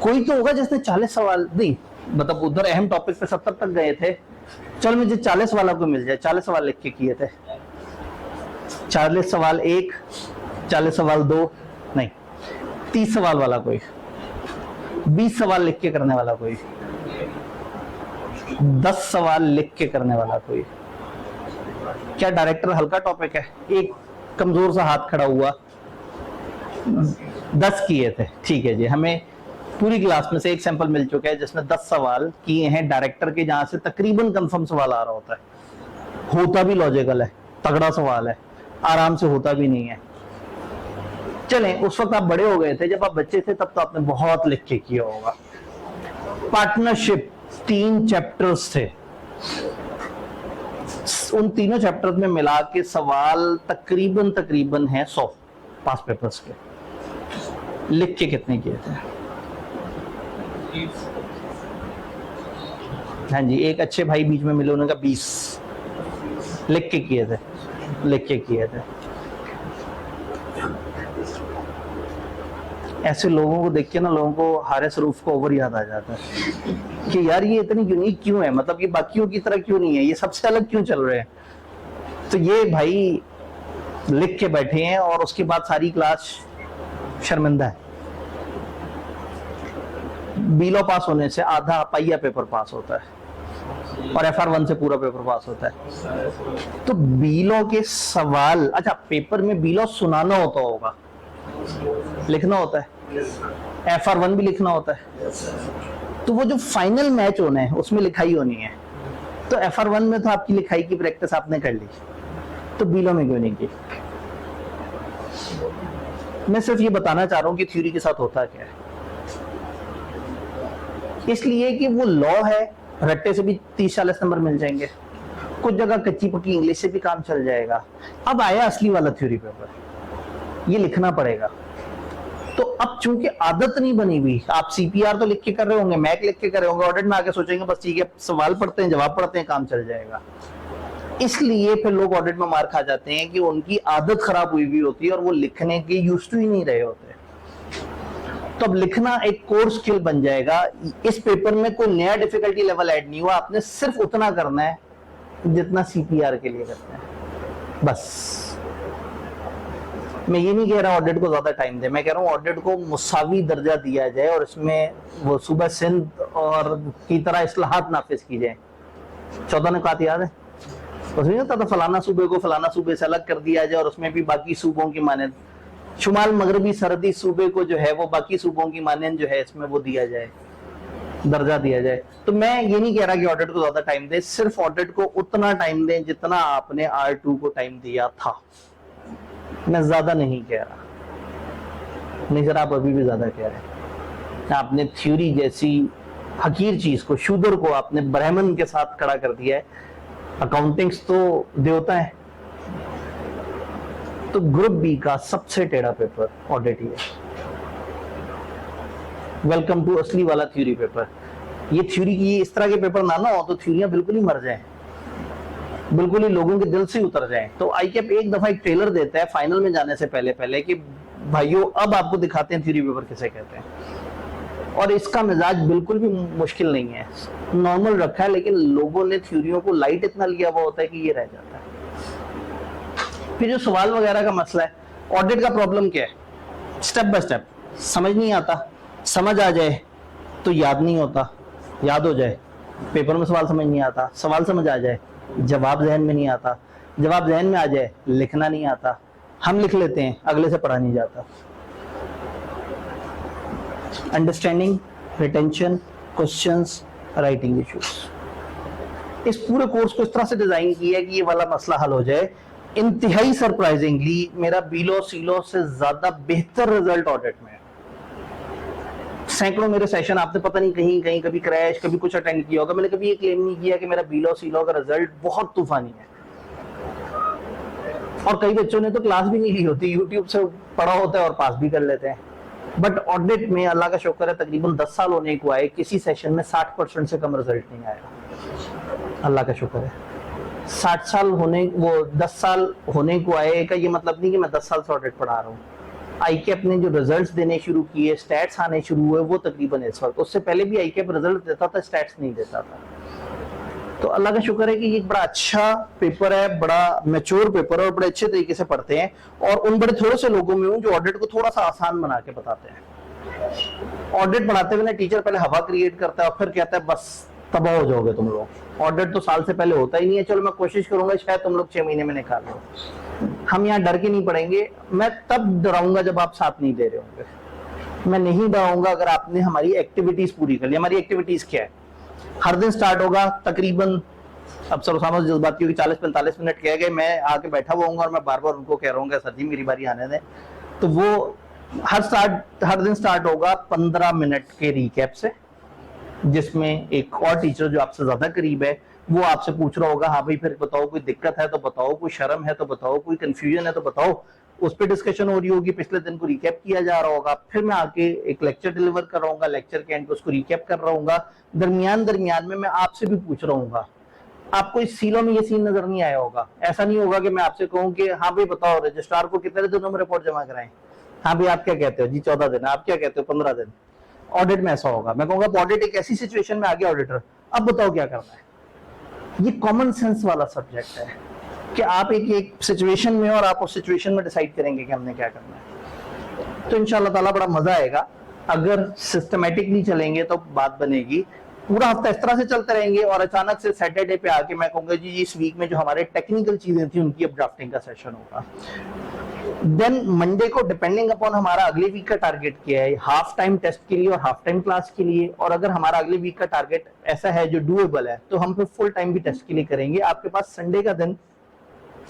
कोई तो होगा जिसने 40 सवाल नहीं, मतलब उधर अहम टॉपिक पे 70 तक गए थे। चल मुझे 40 वाला को मिल जाए, 40 सवाल लिख के किए थे। 40 सवाल 1, 40 सवाल 2, नहीं 30 सवाल वाला कोई, 20 सवाल लिख के करने वाला कोई, 10 सवाल लिख के करने वाला कोई। क्या डायरेक्टर हल्का टॉपिक है? एक कमजोर सा हाथ खड़ा हुआ। 10 किए थे, ठीक है जी। हमें पूरी क्लास में से एक सैंपल मिल चुका है जिसने 10 सवाल किए हैं डायरेक्टर के, जहां से तकरीबन कंफर्म सवाल आ रहा होता है, होता भी लॉजिकल है, तगड़ा सवाल है, आराम से होता भी नहीं है। चलें, उस वक्त आप बड़े हो गए थे, जब आप बच्चे थे तब तो आपने बहुत लिख के किया होगा। पार्टनरशिप 3 चैप्टर्स थे, उन तीनों चैप्टर्स में मिला के सवाल तकरीबन है 100 पास पेपर्स के। लिख के कितने किए थे? हाँ जी, एक अच्छे भाई बीच में मिले, उन्होंने कहा 20 लिख के किए थे, लिख के किए थे। ऐसे लोगों को देख के ना, लोगों को हारिस रूफ को ओवर याद आ जाता है कि यार ये इतनी यूनिक क्यों है, मतलब ये बाकियों की तरह क्यों नहीं है, ये सबसे अलग क्यों चल रहे हैं। तो ये भाई लिख के बैठे हैं और उसके बाद सारी क्लास शर्मिंदा है। बीलो पास होने से आधा पहिया पेपर पास होता है और FR1 से पूरा पेपर पास होता है। तो बीलो के सवाल, अच्छा पेपर में बीलो सुनाना होता होगा, लिखना होता है, FR1 भी लिखना होता है। तो वो जो फाइनल मैच होना है उसमें लिखाई होनी है। तो FR1 में तो आपकी लिखाई की प्रैक्टिस आपने कर ली, तो बीलो में क्यों नहीं की? मैं सिर्फ ये बताना चाह रहा हूं कि थ्योरी के साथ होता क्या है। इसलिए कि वो लॉ है, रट्टे से भी 30-40 नंबर मिल जाएंगे, कुछ जगह कच्ची पक्की इंग्लिश से भी काम चल जाएगा। अब आया असली वाला थ्योरी पेपर, ये लिखना पड़ेगा। तो अब चूंकि आदत नहीं बनी हुई, आप CPR तो लिख के कर रहे होंगे, मैक लिख के कर रहे होंगे, ऑडिट में आके सोचेंगे बस ठीक है सवाल पढ़ते हैं, जवाब पढ़ते हैं, काम चल जाएगा। इसलिए फिर लोग ऑडिट में मार खा जाते हैं कि उनकी आदत खराब हुई हुई होती है और वो लिखने के यूज्ड टू ही नहीं रहे होते। तो अब लिखना एक कोर स्किल बन जाएगा। इस पेपर में कोई नया डिफिकल्टी लेवल ऐड नहीं हुआ, आपने सिर्फ उतना करना है जितना CPR के लिए करते हैं, बस। मैं ये नहीं कह रहा ऑडिट को ज्यादा टाइम दे, मैं कह रहा हूँ ऑडिट को मुसावी दर्जा दिया जाए और इसमें वो सूबा सिंध और की तरह इस्लाहात नाफिज की जाए। 14 नुकात याद है? उसमें नहीं होता था फलाना सूबे को फलाना सूबे से अलग कर दिया जाए और उसमें भी बाकी सूबों की मानद, शुमाल मगरबी सरहदी सूबे को जो है वो बाकी सूबों की मानद जो है इसमें वो दिया जाए, दर्जा दिया जाए। तो मैं ये नहीं कह रहा कि ऑडिट को ज्यादा टाइम दे, सिर्फ ऑडिट को उतना टाइम दें जितना आपने R2 को टाइम दिया था। मैं ज्यादा नहीं कह रहा, नहीं सर आप अभी भी ज्यादा कह रहे हैं। आपने थ्योरी जैसी हकीर चीज को, शूदर को आपने ब्राह्मण के साथ खड़ा कर दिया है। अकाउंटिंग्स तो देवता है, तो ग्रुप बी का सबसे टेढ़ा पेपर ऑडिट ही है। वेलकम टू असली वाला थ्योरी पेपर। ये थ्योरी की इस तरह के पेपर ना हो तो थ्योरियां बिल्कुल ही मर जाएं, बिल्कुल ही लोगों के दिल से उतर जाएं। तो आईकैप एक दफा एक ट्रेलर देता है फाइनल में जाने से पहले कि भाइयों अब आपको दिखाते हैं थ्योरी पेपर किसे कहते हैं। और इसका मिजाज बिल्कुल भी मुश्किल नहीं है, नॉर्मल रखा है, लेकिन लोगों ने थ्योरियों को लाइट इतना लिया हुआ होता है कि ये रह जाता है। फिर जो सवाल वगैरह का मसला है, ऑडिट का प्रॉब्लम क्या है, स्टेप बाय स्टेप समझ नहीं आता, समझ आ जाए तो याद नहीं होता, याद हो जाए पेपर में सवाल समझ नहीं आता, सवाल समझ आ जाए जवाब जहन में नहीं आता, जवाब जहन में आ जाए लिखना नहीं आता, हम लिख लेते हैं अगले से पढ़ा नहीं जाता। Understanding, retention, questions, writing issues, इस पूरे कोर्स को इस तरह से डिजाइन किया है कि ये वाला मसला हल हो जाए। इंतहाई सरप्राइजिंगली मेरा बीलो सीलो से ज्यादा बेहतर रिजल्ट ऑडिट में है। सैकड़ों मेरे सेशन आपने पता नहीं कहीं कहीं कभी क्रैश कभी कुछ अटेंड किया होगा, मैंने कभी ये क्लेम नहीं किया कि मेरा बीलो सीलो का रिजल्ट बहुत तूफानी है। और कई बच्चों ने तो क्लास भी नहीं ली होती, यूट्यूब से पढ़ा होता है और पास भी कर लेते हैं। बट ऑडिट में अल्लाह का शुक्र है तकरीबन 10 साल होने को आए, किसी सेशन में 60% से कम रिजल्ट नहीं आया, अल्लाह का शुक्र है। 60 साल होने, वो 10 साल होने को आए का ये मतलब नहीं कि मैं 10 साल से ऑडिट पढ़ा रहा हूँ। आईकैप ने जो रिजल्ट्स देने शुरू किए, स्टैट्स आने शुरू हुए, वो तकरीबन इस वक्त, उससे पहले भी आईकैप रिजल्ट देता था, स्टैट्स नहीं देता था। तो अल्लाह का शुक्र है कि ये बड़ा अच्छा पेपर है, बड़ा मैच्योर पेपर है और बड़े अच्छे तरीके से पढ़ते हैं। और उन बड़े थोड़े से लोगों में हूँ जो ऑडिट को थोड़ा सा आसान बना के बताते हैं। ऑडिट पढ़ाते हुए ना टीचर पहले हवा क्रिएट करता है और फिर कहता है बस तबाह हो जाओगे तुम लोग, ऑडिट तो साल से पहले होता ही नहीं है, चलो मैं कोशिश करूंगा शायद तुम लोग 6 महीने में निकाल लो। हम यहाँ डर के नहीं पढ़ेंगे, मैं तब डराऊंगा जब आप साथ नहीं दे रहे होंगे। मैं नहीं डराऊंगा अगर आपने हमारी एक्टिविटीज पूरी कर ली। हमारी एक्टिविटीज क्या है, हर दिन स्टार्ट होगा तकरीबन, अब सर उसामा जज्बाती होगी, 40-45 मिनट कह गए, मैं आके बैठा हुआ हूँ और मैं बार बार उनको कह रहा हूँ सर जी मेरी बारी आने दें। तो वो हर दिन स्टार्ट होगा 15 मिनट के रिकैप से, जिसमें एक और टीचर जो आपसे ज्यादा करीब है वो आपसे पूछ रहा होगा हाँ भाई फिर बताओ कोई दिक्कत है तो बताओ, कोई शर्म है तो बताओ, कोई कंफ्यूजन है तो बताओ, उस पर डिस्कशन हो रही होगी, पिछले दिन को रिकैप किया जा रहा होगा, फिर मैं आके एक लेक्चर डिलीवर कर रहा हूँ, लेक्चर के एंड पे उसको रिकैप कर रहा हूँ। दरमियान में मैं आपसे भी पूछ रहा हूँ। आपको इस सीलों में ये सीन नजर नहीं आया होगा, ऐसा नहीं होगा कि मैं आपसे कहूँ कि हाँ भाई बताओ रजिस्ट्रार को कितने दिनों में रिपोर्ट जमा कराएं, हाँ भाई आप क्या कहते हो जी 14 दिन, आप क्या कहते हो 15 दिन। ऑडिट में ऐसा होगा, मैं कहूँगा ऑडिट एक ऐसी सिचुएशन में आ गया ऑडिटर, अब बताओ क्या करना है। ये कॉमन सेंस वाला सब्जेक्ट है कि आप एक सिचुएशन में और आप उस सिचुएशन में डिसाइड करेंगे कि हमने क्या करना है। तो इंशाल्लाह ताला बड़ा मजा आएगा। अगर सिस्टमेटिकली चलेंगे तो बात बनेगी। पूरा हफ्ता इस तरह से चलते रहेंगे और अचानक से सैटरडे पे आके मैं कहूंगा जी इस वीक में जो हमारे टेक्निकल चीजें थी उनकी अब ड्राफ्टिंग का सेशन होगा। देन मंडे को डिपेंडिंग अपॉन हमारा अगले वीक का टारगेट क्या है, हाफ टाइम टेस्ट के लिए और हाफ टाइम क्लास के लिए, और अगर हमारा अगले वीक का टारगेट ऐसा है जो डूएबल है तो हम फिर फुल टाइम भी टेस्ट के लिए करेंगे। आपके पास संडे का दिन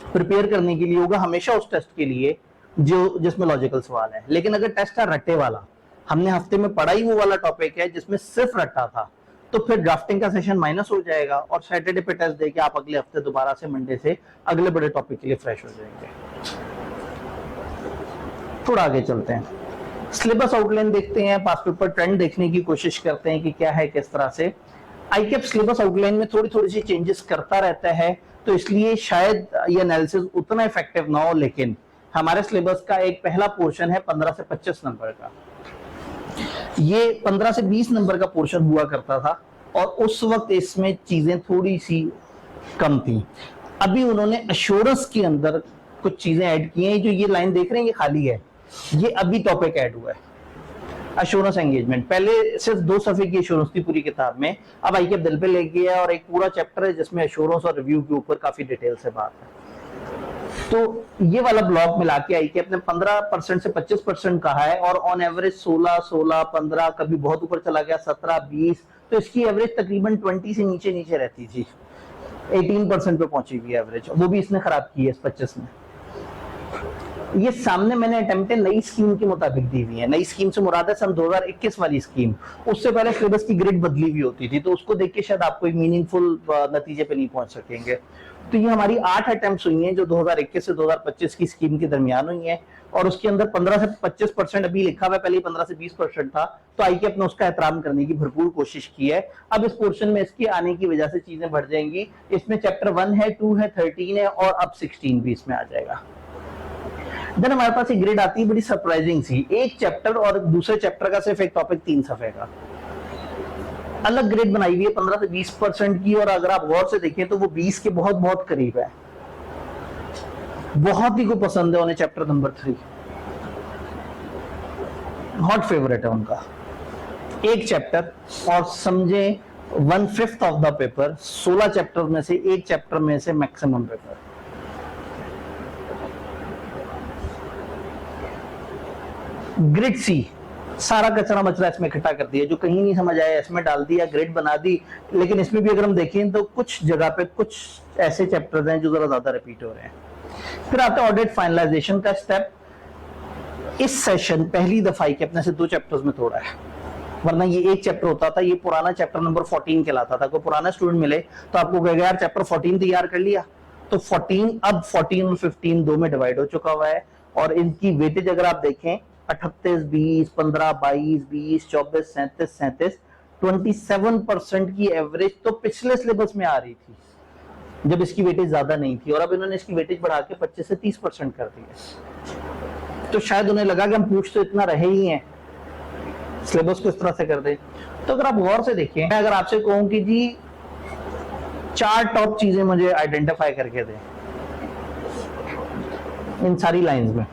प्रिपेयर करने के लिए होगा हमेशा उस टेस्ट के लिए जिसमें लॉजिकल सवाल है। लेकिन अगर टेस्ट है रट्टे वाला, हमने हफ्ते में पढ़ा ही वो वाला टॉपिक है जिसमें सिर्फ रट्टा था, तो फिर ड्राफ्टिंग का सेशन माइनस हो जाएगा और सैटरडे पे टेस्ट देके आप अगले हफ्ते दोबारा से मंडे से अगले बड़े टॉपिक के लिए फ्रेश हो जाएंगे। थोड़ा आगे चलते हैं, सिलेबस आउटलाइन देखते हैं, पास पेपर ट्रेंड देखने की कोशिश करते हैं कि क्या है किस तरह से। आईकैप सिलेबस आउटलाइन में थोड़ी थोड़ी सी चेंजेस करता रहता है, तो इसलिए शायद ये एनालिसिस उतना इफेक्टिव ना हो, लेकिन हमारे सिलेबस का एक पहला पोर्शन है 15 से 25 नंबर का। ये 15 से 20 नंबर का पोर्शन हुआ करता था और उस वक्त इसमें चीजें थोड़ी सी कम थी। अभी उन्होंने एश्योरेंस के अंदर कुछ चीजें ऐड की हैं। जो ये लाइन देख रहे हैं ये खाली है, ये अभी टॉपिक ऐड हुआ है एश्योरेंस एंगेजमेंट। पहले सिर्फ 2 सफ़े की एश्योरेंस थी पूरी किताब में, अब आईकैप दिल पे ले गया है और एक पूरा चैप्टर है जिसमें एश्योरेंस और रिव्यू के ऊपर काफी डिटेल से बात है। तो ये वाला ब्लॉक मिला के आईकैप ने 15% से 25% कहा है और ऑन एवरेज 16, 15, कभी बहुत ऊपर चला गया 17, 20, तो इसकी एवरेज तकरीबन 20 से नीचे नीचे रहती थी, 18% पे पहुंची हुई एवरेज, वो भी इसने खराब की है इस 25 में। ये सामने मैंने अटेम्प्ट नई स्कीम के मुताबिक दी हुई है। नई स्कीम से मुराद है सन 2021 वाली स्कीम, उससे पहले सिलेबस की ग्रिड बदली हुई होती थी, तो उसको देख के शायद आपको एक मीनिंगफुल नतीजे पे नहीं पहुंच सकेंगे। तो ये हमारी 8 अटेम्प्ट्स हुई हैं जो 2021 से 2025 की स्कीम के दरमियान हुई हैं, और उसके अंदर 15 से 25% अभी लिखा हुआ है, पहले 15 से 20% था, तो आईकेएप ने उसका एहतराम करने की भरपूर कोशिश की है। अब इस पोर्शन में इसके आने की वजह से चीजें बढ़ जाएंगी। इसमें चैप्टर 1 है, 2 है, 13 है और अब 16 भी इसमें आ जाएगा। देन हमारे पास एक ग्रेड आती है बड़ी सरप्राइजिंग सी, एक चैप्टर और दूसरे चैप्टर का सिर्फ एक टॉपिक 3 सफे का अलग ग्रेड बनाई हुई है 15 से 20% की, और अगर आप गौर से देखें तो वो 20 के बहुत बहुत करीब है। बहुत ही को पसंद है उन्हें चैप्टर नंबर 3, हॉट फेवरेट है उनका। एक चैप्टर और समझे 1/5 ऑफ द पेपर, 16 चैप्टर में से एक चैप्टर में से मैक्सिमम पेपर। ग्रेड सी सारा कचरा मचरा इसमें इकट्ठा कर दिया, जो कहीं नहीं समझ आया इसमें डाल दिया, ग्रेड बना दी। लेकिन इसमें भी अगर हम देखें तो कुछ जगह पे कुछ ऐसे चैप्टर्स हैं जो जरा ज्यादा रिपीट हो रहे हैं। फिर आता है ऑडिट फाइनलाइजेशन का स्टेप। इस सेशन पहली दफा ही अपने से 2 चैप्टर्स में तोड़ा है, वरना ये एक चैप्टर होता था। ये पुराना चैप्टर नंबर 14 कहलाता था। कोई पुराना स्टूडेंट मिले तो आपको कहेगा यार चैप्टर 14 तैयार कर लिया, तो 14 अब 14 और 15 दो में डिवाइड हो चुका हुआ है। और इनकी वेटेज अगर आप देखें 38, 20, 15, 22, 20, 24, 37, 37, 27% की एवरेज तो पिछले सिलेबस में आ रही थी जब इसकी वेटेज ज्यादा नहीं थी, और अब इन्होंने इसकी वेटेज बढ़ा के 25 से 30% कर दी है। तो शायद उन्हें लगा कि हम पूछ तो इतना रहे ही हैं, सिलेबस को इस तरह से कर दे। तो अगर आप गौर से देखें, मैं अगर आपसे कहूं कि जी 4 टॉप चीजें मुझे आइडेंटिफाई करके दें इन सारी लाइंस में,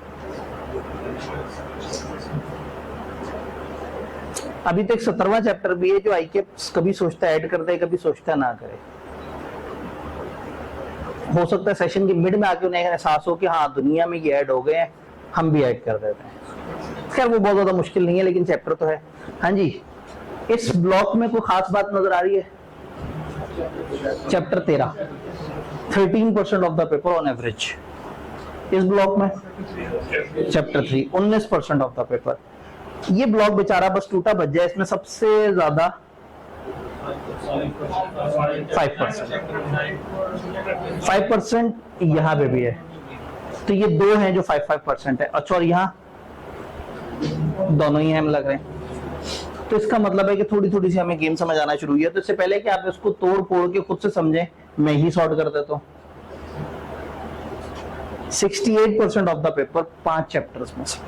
अभी तक 17वां चैप्टर भी है जो आईकेएप कभी सोचता है ऐड कर दे, कभी सोचता ना करे। हो सकता है सेशन के मिड में आके उन्हें एहसास हो कि हाँ दुनिया में ये ऐड हो गए हैं, हम भी ऐड कर देते हैं। खैर वो बहुत ज्यादा मुश्किल नहीं है, लेकिन चैप्टर तो है। हाँ जी, इस ब्लॉक में कोई खास बात नजर आ रही है? Chapter 13 13% of the paper on average. इस ब्लॉक में चैप्टर 3 19% ऑफ द पेपर। ये ब्लॉक बेचारा बस टूटा बच जाए, इसमें सबसे ज्यादा 5% यहाँ पे भी है, तो ये 2 हैं जो 5% है। अच्छा, और यहाँ दोनों ही हम लग रहे हैं। तो इसका मतलब है कि थोड़ी थोड़ी सी हमें गेम समझ आना शुरू हुई है। तो इससे पहले कि आप इसको तोड़ फोड़ के खुद से समझें, मैं ही सॉर्ट कर देता हूँ। 68% ऑफ द पेपर 5 चैप्टर्स में से।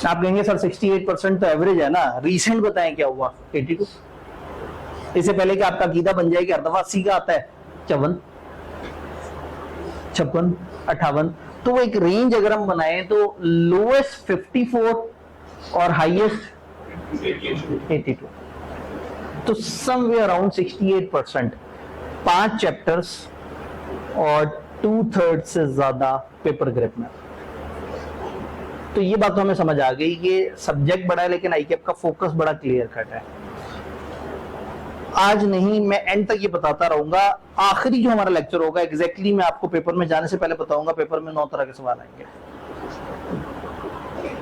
आप कहेंगे सर 68% तो एवरेज है ना, रीसेंट बताएं क्या हुआ? 82। इससे पहले कि आपका अकीदा बन जाए कि हर दफा 80 का आता है, 54, 56, 58। तो वो एक रेंज अगर हम बनाए तो लोएस्ट 54 और हाईएस्ट 82, तो समवेयर अराउंड 68%, 5 चैप्टर्स और 2/3 से ज्यादा पेपर ग्रिप में। तो ये बात तो हमें समझ आ गई कि सब्जेक्ट बड़ा है लेकिन आईकेएप का फोकस बड़ा क्लियर कट है। आज नहीं, मैं एंड तक ये बताता रहूंगा। आखिरी जो हमारा लेक्चर होगा एग्जैक्टली मैं आपको पेपर में जाने से पहले बताऊंगा। पेपर में 9 तरह के सवाल आएंगे।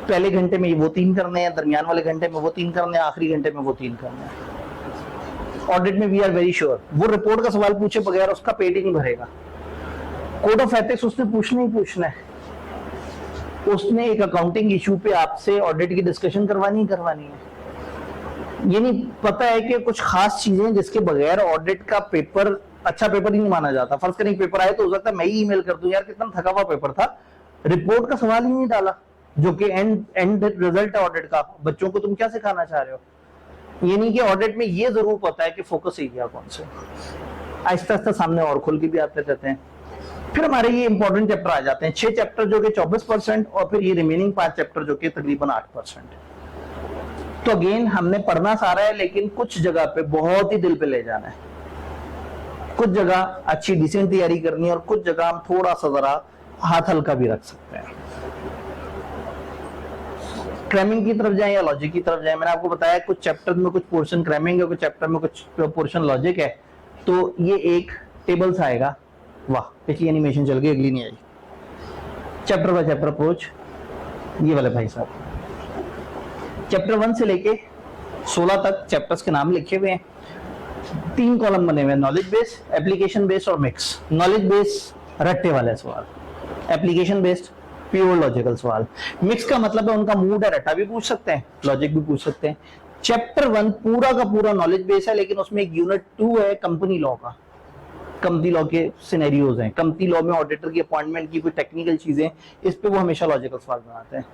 पहले घंटे में वो 3 करने हैं, दरमियान वाले घंटे में वो 3 करने हैं, आखिरी घंटे में वो 3 करने हैं। ऑडिट में वी आर वेरी श्योर वो रिपोर्ट का सवाल पूछे बगैर उसका पेट ही नहीं भरेगा। कोड ऑफ एथिक्स उसने पूछना ही पूछना है। उसने एक अकाउंटिंग इशू पे आपसे ऑडिट की डिस्कशन करवानी है। ये नहीं पता है कि कुछ खास चीजें जिसके बगैर ऑडिट का पेपर अच्छा पेपर ही नहीं माना जाता। फर्ज करें पेपर आए तो हो सकता है मैं ही ईमेल कर दूं, यार कितना थका हुआ पेपर था, रिपोर्ट का सवाल ही नहीं डाला, जो कि एंड रिजल्ट है ऑडिट का। बच्चों को तुम क्या सिखाना चाह रहे हो? ये नहीं कि ऑडिट में ये जरूर पता है कि फोकस एरिया कौन से। आहिस्ता आहिस्ता सामने और खुल के भी आते रहते हैं। फिर हमारे ये इंपॉर्टेंट चैप्टर आ जाते हैं, 6 चैप्टर जो कि 24% और फिर ये रिमेनिंग 5 चैप्टर जो कि तकरीबन 8%। तो अगेन हमने पढ़ना सारा है, लेकिन कुछ जगह पे बहुत ही दिल पे ले जाना है, कुछ जगह अच्छी डिसेंट तैयारी करनी है और कुछ जगह हम थोड़ा सा जरा हाथ हल्का भी रख सकते हैं। क्रैमिंग की तरफ जाए या लॉजिक की तरफ जाए, मैंने आपको बताया कुछ चैप्टर में कुछ पोर्शन क्रैमिंग है, कुछ चैप्टर में कुछ पोर्शन लॉजिक है। तो ये एक टेबल सा आएगा। वाह, पिछली एनिमेशन चल गई, अगली नहीं आई। चैप्टर बाय चैप्टर अप्रोच, ये वाले भाई साहब चैप्टर 1 से लेके 16 तक चैप्टर्स के नाम लिखे हुए हैं। 3 कॉलम बने हुए हैं, नॉलेज बेस, एप्लीकेशन बेस्ड और मिक्स। नॉलेज बेस रट्टे वाले सवाल, एप्लीकेशन बेस्ड प्योर लॉजिकल सवाल। मिक्स का मतलब है उनका मूड है, रट्टा भी पूछ सकते हैं, लॉजिक भी पूछ सकते हैं। चैप्टर 1 पूरा का पूरा नॉलेज बेस है, लेकिन उसमें एक यूनिट 2 है कंपनी लॉ का। कंपनी लॉ के सिनेरियोज हैं, कंपनी लॉ में ऑडिटर की अपॉइंटमेंट की कोई टेक्निकल चीजें, इस पे वो हमेशा लॉजिकल सवाल बनाते हैं।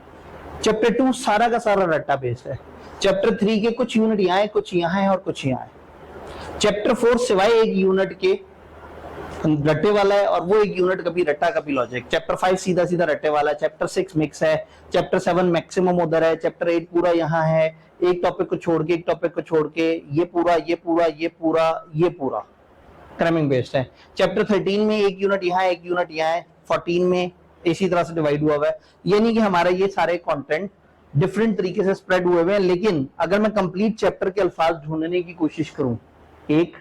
चैप्टर 2 सारा का सारा रट्टा बेस्ड है। चैप्टर 3 के कुछ यूनिट यहाँ है, कुछ यहाँ है और कुछ यहाँ है। चैप्टर 4 सिवाय एक यूनिट के रट्टे वाला है, और वो एक यूनिट कभी रट्टा कभी लॉजिक। चैप्टर 5 सीधा सीधा रट्टे वाला है। चैप्टर 6 मिक्स है। चैप्टर 7 मैक्सिमम उधर है। चैप्टर 8 पूरा यहाँ है, एक टॉपिक को छोड़ के एक टॉपिक को छोड़ के, ये पूरा ये पूरा ये पूरा ये पूरा क्रैमिंग बेस्ड है। चैप्टर 13 में एक यूनिट यहाँ है, एक यूनिट यहाँ है। 14 में इसी तरह से डिवाइड हुआ हुआ है। यानी कि हमारा ये सारे कंटेंट डिफरेंट तरीके से स्प्रेड हुए हुए हैं। लेकिन अगर मैं कंप्लीट चैप्टर के अल्फाज ढूंढने की कोशिश करूं, 1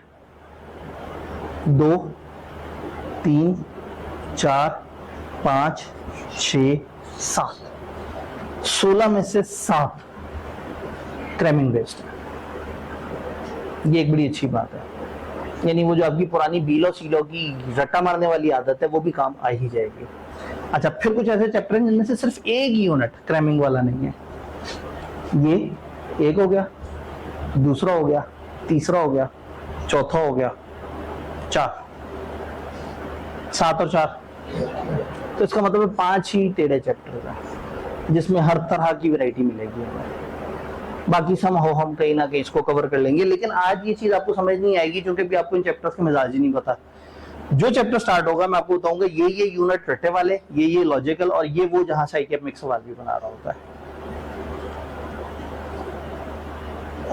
2 3 4 5 6 7 16 में से 7 क्रैमिंग बेस्ड है। ये एक बड़ी अच्छी बात है। यानी वो जो आपकी पुरानी बीलो सीलो की रट्टा मारने वाली आदत है, वो भी काम आ ही जाएगी। अच्छा, फिर कुछ ऐसे चैप्टर हैं जिनमें से सिर्फ एक यूनिट क्रैमिंग वाला नहीं है। ये एक हो गया, दूसरा हो गया, तीसरा हो गया, चौथा हो गया, 4 7 और 4, तो इसका मतलब है 5 ही टेढ़े चैप्टर है जिसमें हर तरह की वैरायटी मिलेगी हमें। बाकी सम हो हम कहीं ना कहीं इसको कवर कर लेंगे, लेकिन आज ये चीज आपको समझ नहीं आएगी क्योंकि भी आपको इन चैप्टर्स के मिजाज ही नहीं पता। जो चैप्टर स्टार्ट होगा मैं आपको बताऊंगा ये यूनिट रट्टे वाले, ये लॉजिकल, और ये वो जहां से आईकेएप मिक्स सवाल भी बना रहा होता है।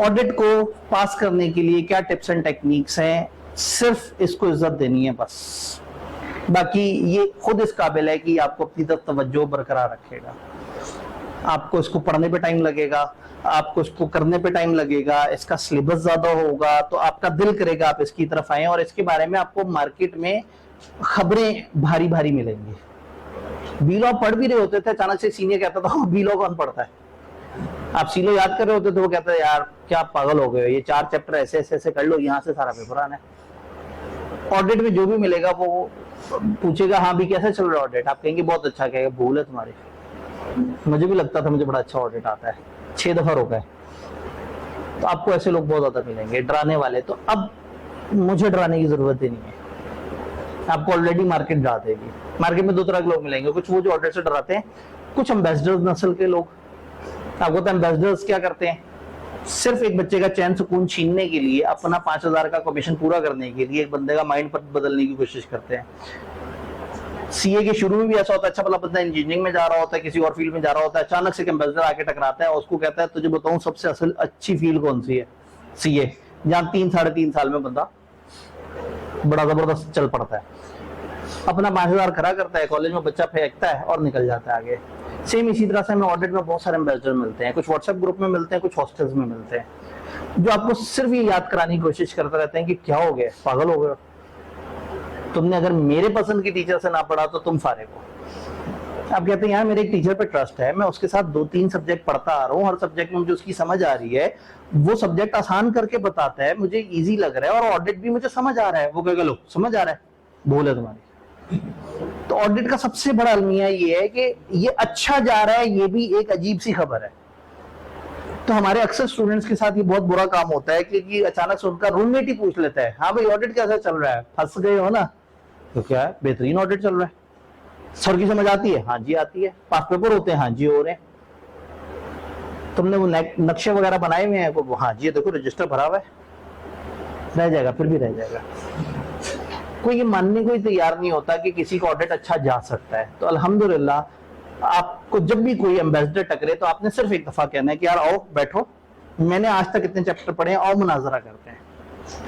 ऑडिट को पास करने के लिए क्या टिप्स एंड टेक्निक्स हैं, सिर्फ इसको इज्जत देनी है बस। बाकी ये खुद इस काबिल है कि आपको अपनी तरफ तवज्जो बरकरार रखेगा। आपको इसको पढ़ने पे टाइम लगेगा, आपको इसको करने पे टाइम लगेगा, इसका सिलेबस ज्यादा होगा तो आपका दिल करेगा आप इसकी तरफ आए, और इसके बारे में आपको मार्केट में खबरें भारी भारी मिलेंगी। बीलो पढ़ भी रहे होते थे, अचानक से सीनियर कहता था बीलो कौन पढ़ता है, आप सीलो याद कर रहे होते थे, वो कहता है यार क्या पागल हो गए, ये 4 चैप्टर ऐसे ऐसे ऐसे कर लो, यहाँ से सारा पेपर आना है। ऑडिट में जो भी मिलेगा वो पूछेगा हाँ भी कैसे चल रहा है ऑडिट, आप कहेंगे बहुत अच्छा, कहेगा भूल है तुम्हारी, मुझे भी लगता था मुझे बड़ा अच्छा ऑडिट आता है, 6 दफा रोका है। तो आपको ऐसे लोग बहुत ज्यादा मिलेंगे डराने वाले। तो अब मुझे डराने की जरूरत ही नहीं है, आपको ऑलरेडी मार्केट डरा देगी। मार्केट में 2 तरह के लोग मिलेंगे, कुछ वो जो ऑडिट से डराते हैं, कुछ एम्बेसडर्स नस्ल के लोग। आपको तो एम्बेसडर्स क्या करते हैं, सिर्फ एक बच्चे का चैन सुकून छीनने के लिए, अपना 5000 का कमीशन पूरा करने के लिए एक बंदे का माइंड पर बदलने की कोशिश करते हैं। सीए के शुरू में भी ऐसा होता है, अच्छा भला बंदा इंजीनियरिंग में जा रहा होता है, किसी और फील्ड में जा रहा होता है, अचानक से एम्बेसडर आके टकराता है और उसको कहता है तुझे बताऊं सबसे असल अच्छी फील्ड कौन सी है, सीए, जहां 3 साढ़े 3 साल में बंदा बड़ा जबरदस्त चल पड़ता है, अपना 5000 खड़ा करता है, कॉलेज में बच्चा फेंकता है और निकल जाता है आगे। सेम इसी तरह से हमें ऑडिट में बहुत सारे एम्बेसडर मिलते हैं, कुछ व्हाट्सएप ग्रुप में मिलते हैं, कुछ हॉस्टल्स में मिलते हैं, जो आपको सिर्फ ये याद कराने की कोशिश करते रहते हैं कि क्या हो गया, पागल हो गए, तुमने अगर मेरे पसंद की टीचर से ना पढ़ा तो तुम फारिग हो। आप कहते हैं यार मेरे एक टीचर पे ट्रस्ट है, मैं उसके साथ 2-3 सब्जेक्ट पढ़ता आ रहा हूँ, हर सब्जेक्ट में मुझे उसकी समझ आ रही है, वो सब्जेक्ट आसान करके बताता है, मुझे इजी लग रहा है और ऑडिट भी मुझे समझ आ रहा है, वो कहेगा लो समझ आ रहा है, भूल है तुम्हारी। तो ऑडिट का सबसे बड़ा अलमिया ये है कि ये अच्छा जा रहा है, ये भी एक अजीब सी खबर है। तो हमारे अक्सर स्टूडेंट्स के साथ ये बहुत बुरा काम होता है कि अचानक से उनका रूममेट ही पूछ लेता है हाँ भाई ऑडिट कैसा चल रहा है, फंस गए हो ना, तो क्या है बेहतरीन ऑडिट चल रहा है, सर की समझ आती है, हाँ जी आती है, पास पेपर होते हैं, हाँ जी हो रहे हैं, तुमने वो नक्शे वगैरह बनाए हुए हैं, वो हाँ जी देखो रजिस्टर भरा हुआ है, रह जाएगा, फिर भी रह जाएगा। कोई ये मानने को ही तैयार नहीं होता कि किसी का ऑडिट अच्छा जा सकता है। तो अल्हम्दुलिल्लाह आपको जब भी कोई एम्बेसडर टकरे तो आपने सिर्फ एक दफा कहना है कि यार आओ बैठो, मैंने आज तक इतने चैप्टर पढ़े हैं, आओ मुनाजरा करते हैं,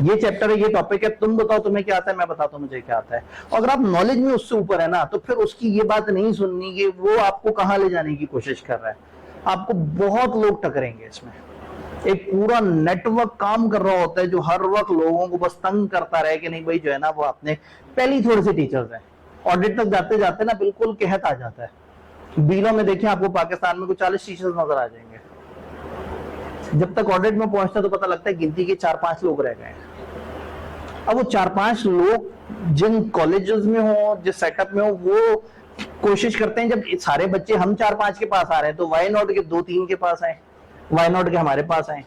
ये चैप्टर है, ये टॉपिक है, तुम बताओ तुम्हें क्या आता है, मैं बताता हूँ मुझे क्या आता है। और अगर आप नॉलेज में उससे ऊपर है ना, तो फिर उसकी ये बात नहीं सुननी कि वो आपको कहाँ ले जाने की कोशिश कर रहा है। आपको बहुत लोग टकरेंगे इसमें, एक पूरा नेटवर्क काम कर रहा होता है जो हर वक्त लोगों को बस तंग करता रहे कि नहीं भाई जो है ना वो आपने पहली थोड़ी सी टीचर्स हैं, ऑडिट तक जाते जाते ना बिल्कुल कहत आ जाता है। बीलो में देखिए आपको पाकिस्तान में कुछ 40 टीचर्स नजर आ जाएंगे, जब तक ऑडिट में पहुंचता तो पता लगता है गिनती के 4-5 लोग रह गए हैं। अब वो 4-5 लोग जिन कॉलेजेस में हो, जिस सेटअप में हो, वो कोशिश करते हैं जब सारे बच्चे हम 4-5 के पास आ रहे हैं तो वाई नॉट के 2-3 के पास आए, वाई नॉट के हमारे पास आए।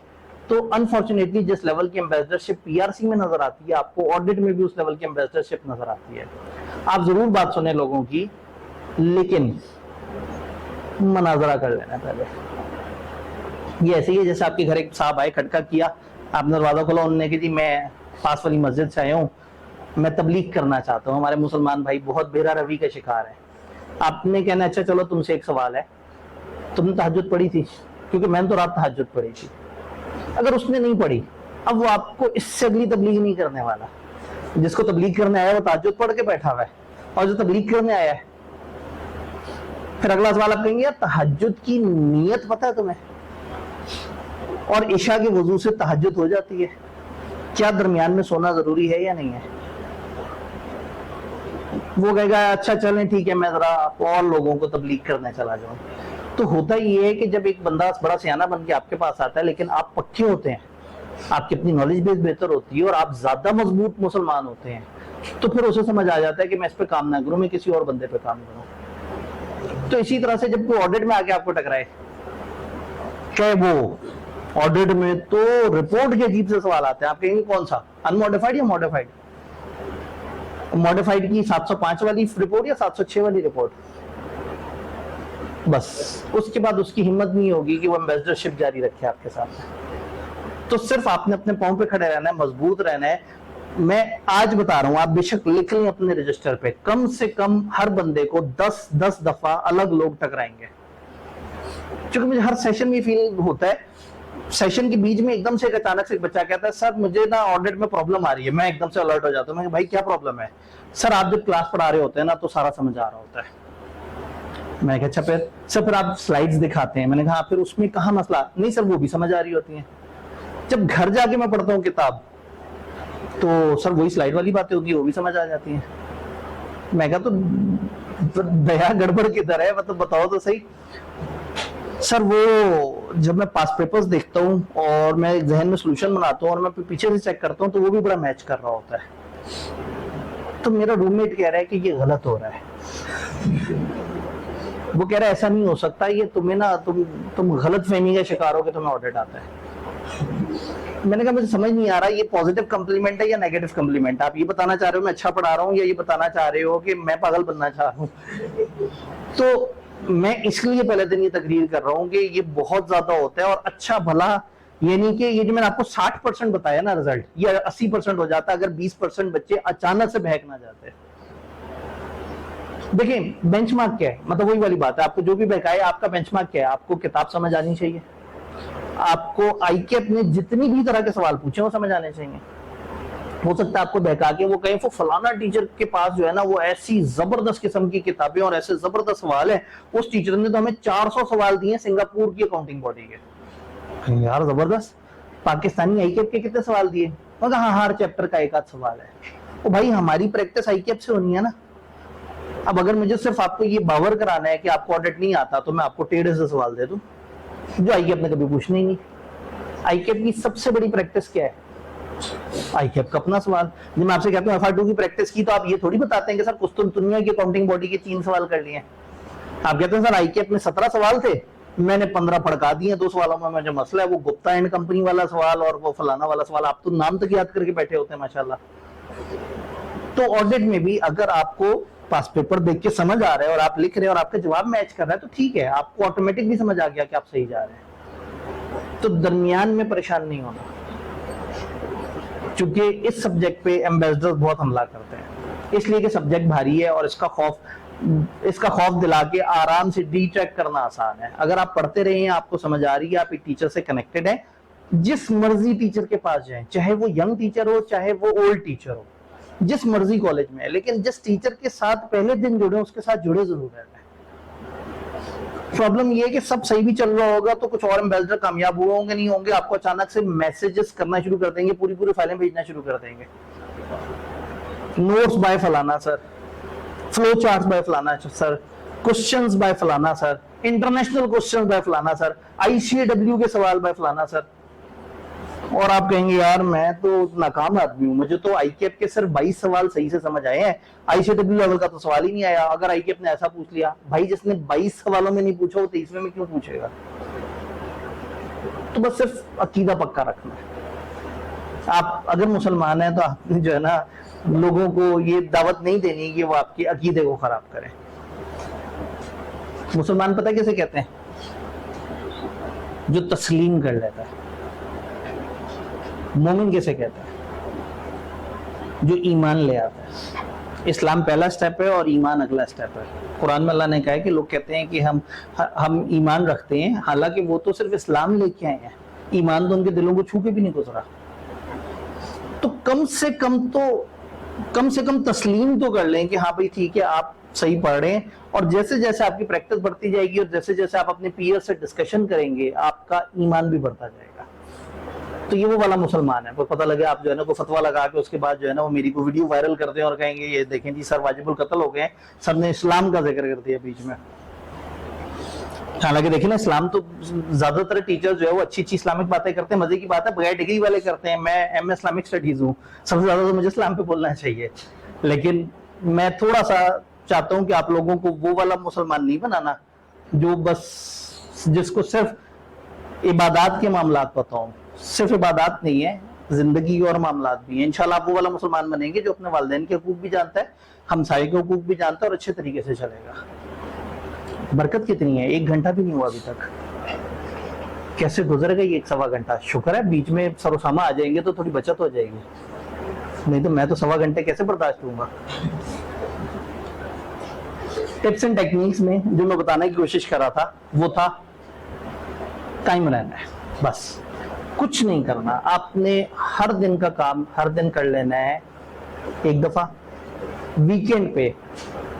तो अनफॉर्चुनेटली जिस लेवल की एम्बेसडरशिप पीआरसी में नजर आती है, आपको ऑडिट में भी उस लेवल की एम्बेसडरशिप नजर आती है। आप जरूर बात सुने लोगों की, लेकिन मनाजरा कर लेना पहले। ये ऐसे ही है जैसे आपके घर एक साहब आए, खटका किया, आपने दरवाजा खोला, उन्होंने कहा जी मैं पास वाली मस्जिद से आया हूँ, मैं तबलीग करना चाहता हूँ, हमारे मुसलमान भाई बहुत बेरा रवि का शिकार है। आपने कहना अच्छा चलो तुमसे एक सवाल है, तुमने तहज्जुद पढ़ी थी? क्योंकि मैंने तो रात तहज्जुद पढ़ी थी। अगर उसने नहीं पढ़ी, अब वो आपको इससे अगली तबलीग नहीं करने वाला। जिसको तबलीग करने आया वो तहज्जुद पढ़ के बैठा हुआ है, और जो तबलीग करने आया है, फिर अगला सवाल आप कहेंगे यार तहज्जुद की नीयत पता है तुम्हें? और इशा के वजू से तहज्जुद हो जाती है, क्या दरमियान में सोना जरूरी है या नहीं है? वो कहेगा अच्छा चलें ठीक है, मैं जरा और लोगों को तबलीग करने चला जाऊं। तो होता ये है कि जब एक बंदा बड़ा सियाना बन के आपके पास आता है, लेकिन आप पक्के होते हैं, आपकी अपनी नॉलेज बेस बेहतर होती है और आप ज्यादा मजबूत मुसलमान होते हैं, तो फिर उसे समझ आ जाता है कि मैं इस पे काम ना करूं, मैं किसी और बंदे पे काम करूं। तो इसी तरह से जब कोई ऑडिट में आके आपको टकराए, चाहे वो ऑडिट में तो रिपोर्ट के अजीब से सवाल आते हैं, आप कहेंगे कौन सा, अनमॉडिफाइड या मॉडिफाइड? मॉडिफाइड की 705 वाली रिपोर्ट या 706 वाली रिपोर्ट? बस उसके बाद उसकी हिम्मत नहीं होगी कि वो एम्बेसडरशिप जारी रखे आपके साथ। तो सिर्फ आपने अपने पांव पे खड़े रहना है, मजबूत रहना है। मैं आज बता रहा हूं, आप बेशक लिख लें अपने रजिस्टर पे, कम से कम हर बंदे को 10 दफा अलग लोग टकराएंगे। क्योंकि मुझे हर सेशन में फील होता है, सेशन के बीच में एकदम से एक अचानक से एक बच्चा कहता है सर मुझे ना ऑडिट में प्रॉब्लम आ रही है, मैं एकदम से अलर्ट हो जाता हूँ। मैं भाई क्या प्रॉब्लम है? सर आप जब क्लास पढ़ा रहे होते हैं ना तो सारा समझ आ रहा होता है। मैं कहा अच्छा फिर? सर फिर आप स्लाइड्स दिखाते हैं। मैंने कहा फिर उसमें कहाँ मसला? नहीं सर वो भी समझ आ रही होती है। जब घर जाके मैं पढ़ता हूँ किताब तो सर वही स्लाइड वाली बातें होती है, वो भी समझ आ जाती हैं। मैं कहा तो दया गड़बड़ किधर है, मतलब बताओ तो सही। सर वो जब मैं पास पेपर्स देखता हूँ और मैं जहन में सोल्यूशन बनाता हूँ और मैं पीछे से चेक करता हूँ तो वो भी बड़ा मैच कर रहा होता है। तो मेरा रूममेट कह रहा है कि ये गलत हो रहा है। वो कह रहा है ऐसा नहीं हो सकता, ये तुम्हें ना तुम गलत फहमी का शिकार हो कि तुम्हें ऑडिट आता है। मैंने कहा मुझे समझ नहीं आ रहा ये पॉजिटिव कम्प्लीमेंट है या नेगेटिव कम्प्लीमेंट? आप ये बताना चाह रहे हो मैं अच्छा पढ़ा रहा हूँ या ये बताना चाह रहे हो कि मैं पागल बनना चाह रहा हूँ? तो मैं इसलिए पहले दिन ये तकरीर कर रहा हूँ कि ये बहुत ज्यादा होता है। और अच्छा भला ये नहीं कि ये जो मैंने आपको 60% बताया ना रिजल्ट, ये 80% हो जाता अगर 20% बच्चे अचानक से बहक ना जाते। देखिए बेंचमार्क क्या है, मतलब वही वाली बात है, आपको जो भी बहकाए आपका बेंचमार्क क्या है? आपको किताब समझ आनी चाहिए, आपको आईकेप ने जितनी भी तरह के सवाल पूछे वो समझ आने चाहिए। हो सकता है आपको बहका के वो कहें वो फलाना टीचर के पास जो है ना वो ऐसी जबरदस्त किस्म की किताबें और ऐसे जबरदस्त सवाल है, उस टीचर ने तो हमें 400 सवाल दिए सिंगापुर की अकाउंटिंग बॉडी के। यार जबरदस्त। पाकिस्तानी आईकेप के कितने सवाल दिए? मगर हाँ हर चैप्टर का एक आध सवाल है। तो भाई हमारी प्रैक्टिस आईकेप से होनी है ना। अब अगर मुझे सिर्फ आपको ये बावर कराना है कि आपको ऑडिट नहीं आता तो मैं आपको टेढ़े से सवाल दे दूं जो आईकेप ने कभी पूछना ही नहीं। आईकेप की सबसे बड़ी प्रैक्टिस क्या है? आईकेप का अपना सवाल। जब मैं आपसे कहता हूँ FR2 की प्रैक्टिस की तो आप ये थोड़ी बताते हैं कि सर कुछ तो दुनिया की अकाउंटिंग बॉडी के 3 सवाल कर लिए। आप कहते हैं सर आईकेप में 17 सवाल थे, मैंने 15 फड़का दिए। 2 सवालों में जो मसला है वो गुप्ता एंड कंपनी वाला सवाल और वो फलाना वाला सवाल। आप तो नाम तक याद करके बैठे होते हैं माशाल्लाह। तो ऑडिट में भी अगर आपको पास पेपर देख के समझ आ रहा है और आप लिख रहे हैं और आपका जवाब मैच कर रहा है तो ठीक है, आपको ऑटोमेटिक भी समझ आ गया कि आप सही जा रहे हैं। तो दरमियान में परेशान नहीं होना, क्योंकि इस सब्जेक्ट पे एम्बेसडर्स बहुत हमला करते हैं, इसलिए कि सब्जेक्ट भारी है और इसका खौफ दिला के आराम से डी-ट्रैक करना आसान है। अगर आप पढ़ते रहे हैं, आपको समझ आ रही है, आप एक टीचर से कनेक्टेड हैं, जिस मर्जी टीचर के पास जाएं, चाहे वो यंग टीचर हो चाहे वो ओल्ड टीचर हो, जिस मर्जी कॉलेज में है, लेकिन जिस टीचर के साथ पहले दिन जुड़े उसके साथ जुड़े जरूर रहना है। प्रॉब्लम ये है कि सब सही भी चल रहा होगा तो कुछ और एम्बेसडर कामयाब हुए होंगे नहीं होंगे, आपको अचानक से मैसेजेस करना शुरू कर देंगे, पूरी फाइलें भेजना शुरू कर देंगे, नोट्स बाय फलाना सर, फ्लो चार्ट बाय फलाना सर, क्वेश्चंस बाय फलाना सर, इंटरनेशनल क्वेश्चंस बाय फलाना सर, ICAW के सवाल बाय फलाना सर। और आप कहेंगे यार मैं तो नाकाम आदमी हूँ, मुझे तो आईकेएप के सिर्फ 22 सवाल सही से समझ आए हैं, आईसीडब्ल्यू लेवल का तो सवाल ही नहीं आया। अगर आईकेएप ने ऐसा पूछ लिया, भाई जिसने 22 सवालों में नहीं पूछा वो 23वें में क्यों पूछेगा? तो बस सिर्फ अकीदा पक्का रखना है। आप अगर मुसलमान हैं तो आपने जो है ना लोगों को ये दावत नहीं देनी कि वो आपके अकीदे को खराब करें। मुसलमान पता कैसे कहते हैं? जो तस्लीम कर लेता है। मोमिन कैसे कहता है? जो ईमान ले आता है। इस्लाम पहला स्टेप है और ईमान अगला स्टेप है। कुरान में अल्लाह ने कहा है कि लोग कहते हैं कि हम ईमान रखते हैं, हालांकि वो तो सिर्फ इस्लाम लेके आए हैं, ईमान तो उनके दिलों को छू के भी नहीं गुजरा। तो कम से कम तस्लीम तो कर लें कि हाँ भाई ठीक है, आप सही पढ़ रहे हैं, और जैसे जैसे आपकी प्रैक्टिस बढ़ती जाएगी और जैसे जैसे आप अपने पीयर से डिस्कशन करेंगे, आपका ईमान भी बढ़ता जाएगा। तो ये वो वाला मुसलमान है। वो पता लगे आप जो है ना को फतवा लगा के उसके बाद जो है ना वो मेरी को वीडियो वायरल कर दें और कहेंगे ये देखें जी सर वाजिबुल कत्ल हो गए हैं, सर ने इस्लाम का जिक्र कर दिया बीच में। हालांकि देखिए ना, इस्लाम तो ज्यादातर टीचर जो है वो अच्छी अच्छी इस्लामिक बातें करते हैं, मजे की बात है, बगैर डिग्री वाले करते हैं। मैं एमए इस्लामिक स्टडीज हूँ, सबसे ज्यादा तो मुझे इस्लाम पे बोलना चाहिए, लेकिन मैं थोड़ा सा चाहता हूँ कि आप लोगों को वो वाला मुसलमान नहीं बनाना जो बस जिसको सिर्फ इबादत के मामलात पता हो। सिर्फ इबादत नहीं है, जिंदगी और मामलात भी है। इंशाल्लाह आप वो वाला मुसलमान बनेंगे जो अपने वालिदैन के हुकूक भी जानता है, हमसाये के हुकूक भी जानता है और अच्छे तरीके से चलेगा। बरकत कितनी है, 1 घंटा भी नहीं हुआ अभी तक, कैसे गुजर गई 1-1.25 घंटा। शुक्र है बीच में सरोसामा आ जाएंगे तो थोड़ी बचत हो जाएगी, नहीं तो मैं तो 1.25 घंटे कैसे बर्दाश्त करूंगा। टिप्स एंड टेक्निक्स में जो मैं बताने की कोशिश कर रहा था वो था टाइम रहना है, बस कुछ नहीं करना। आपने हर दिन का काम हर दिन कर लेना है। एक दफा वीकेंड पे,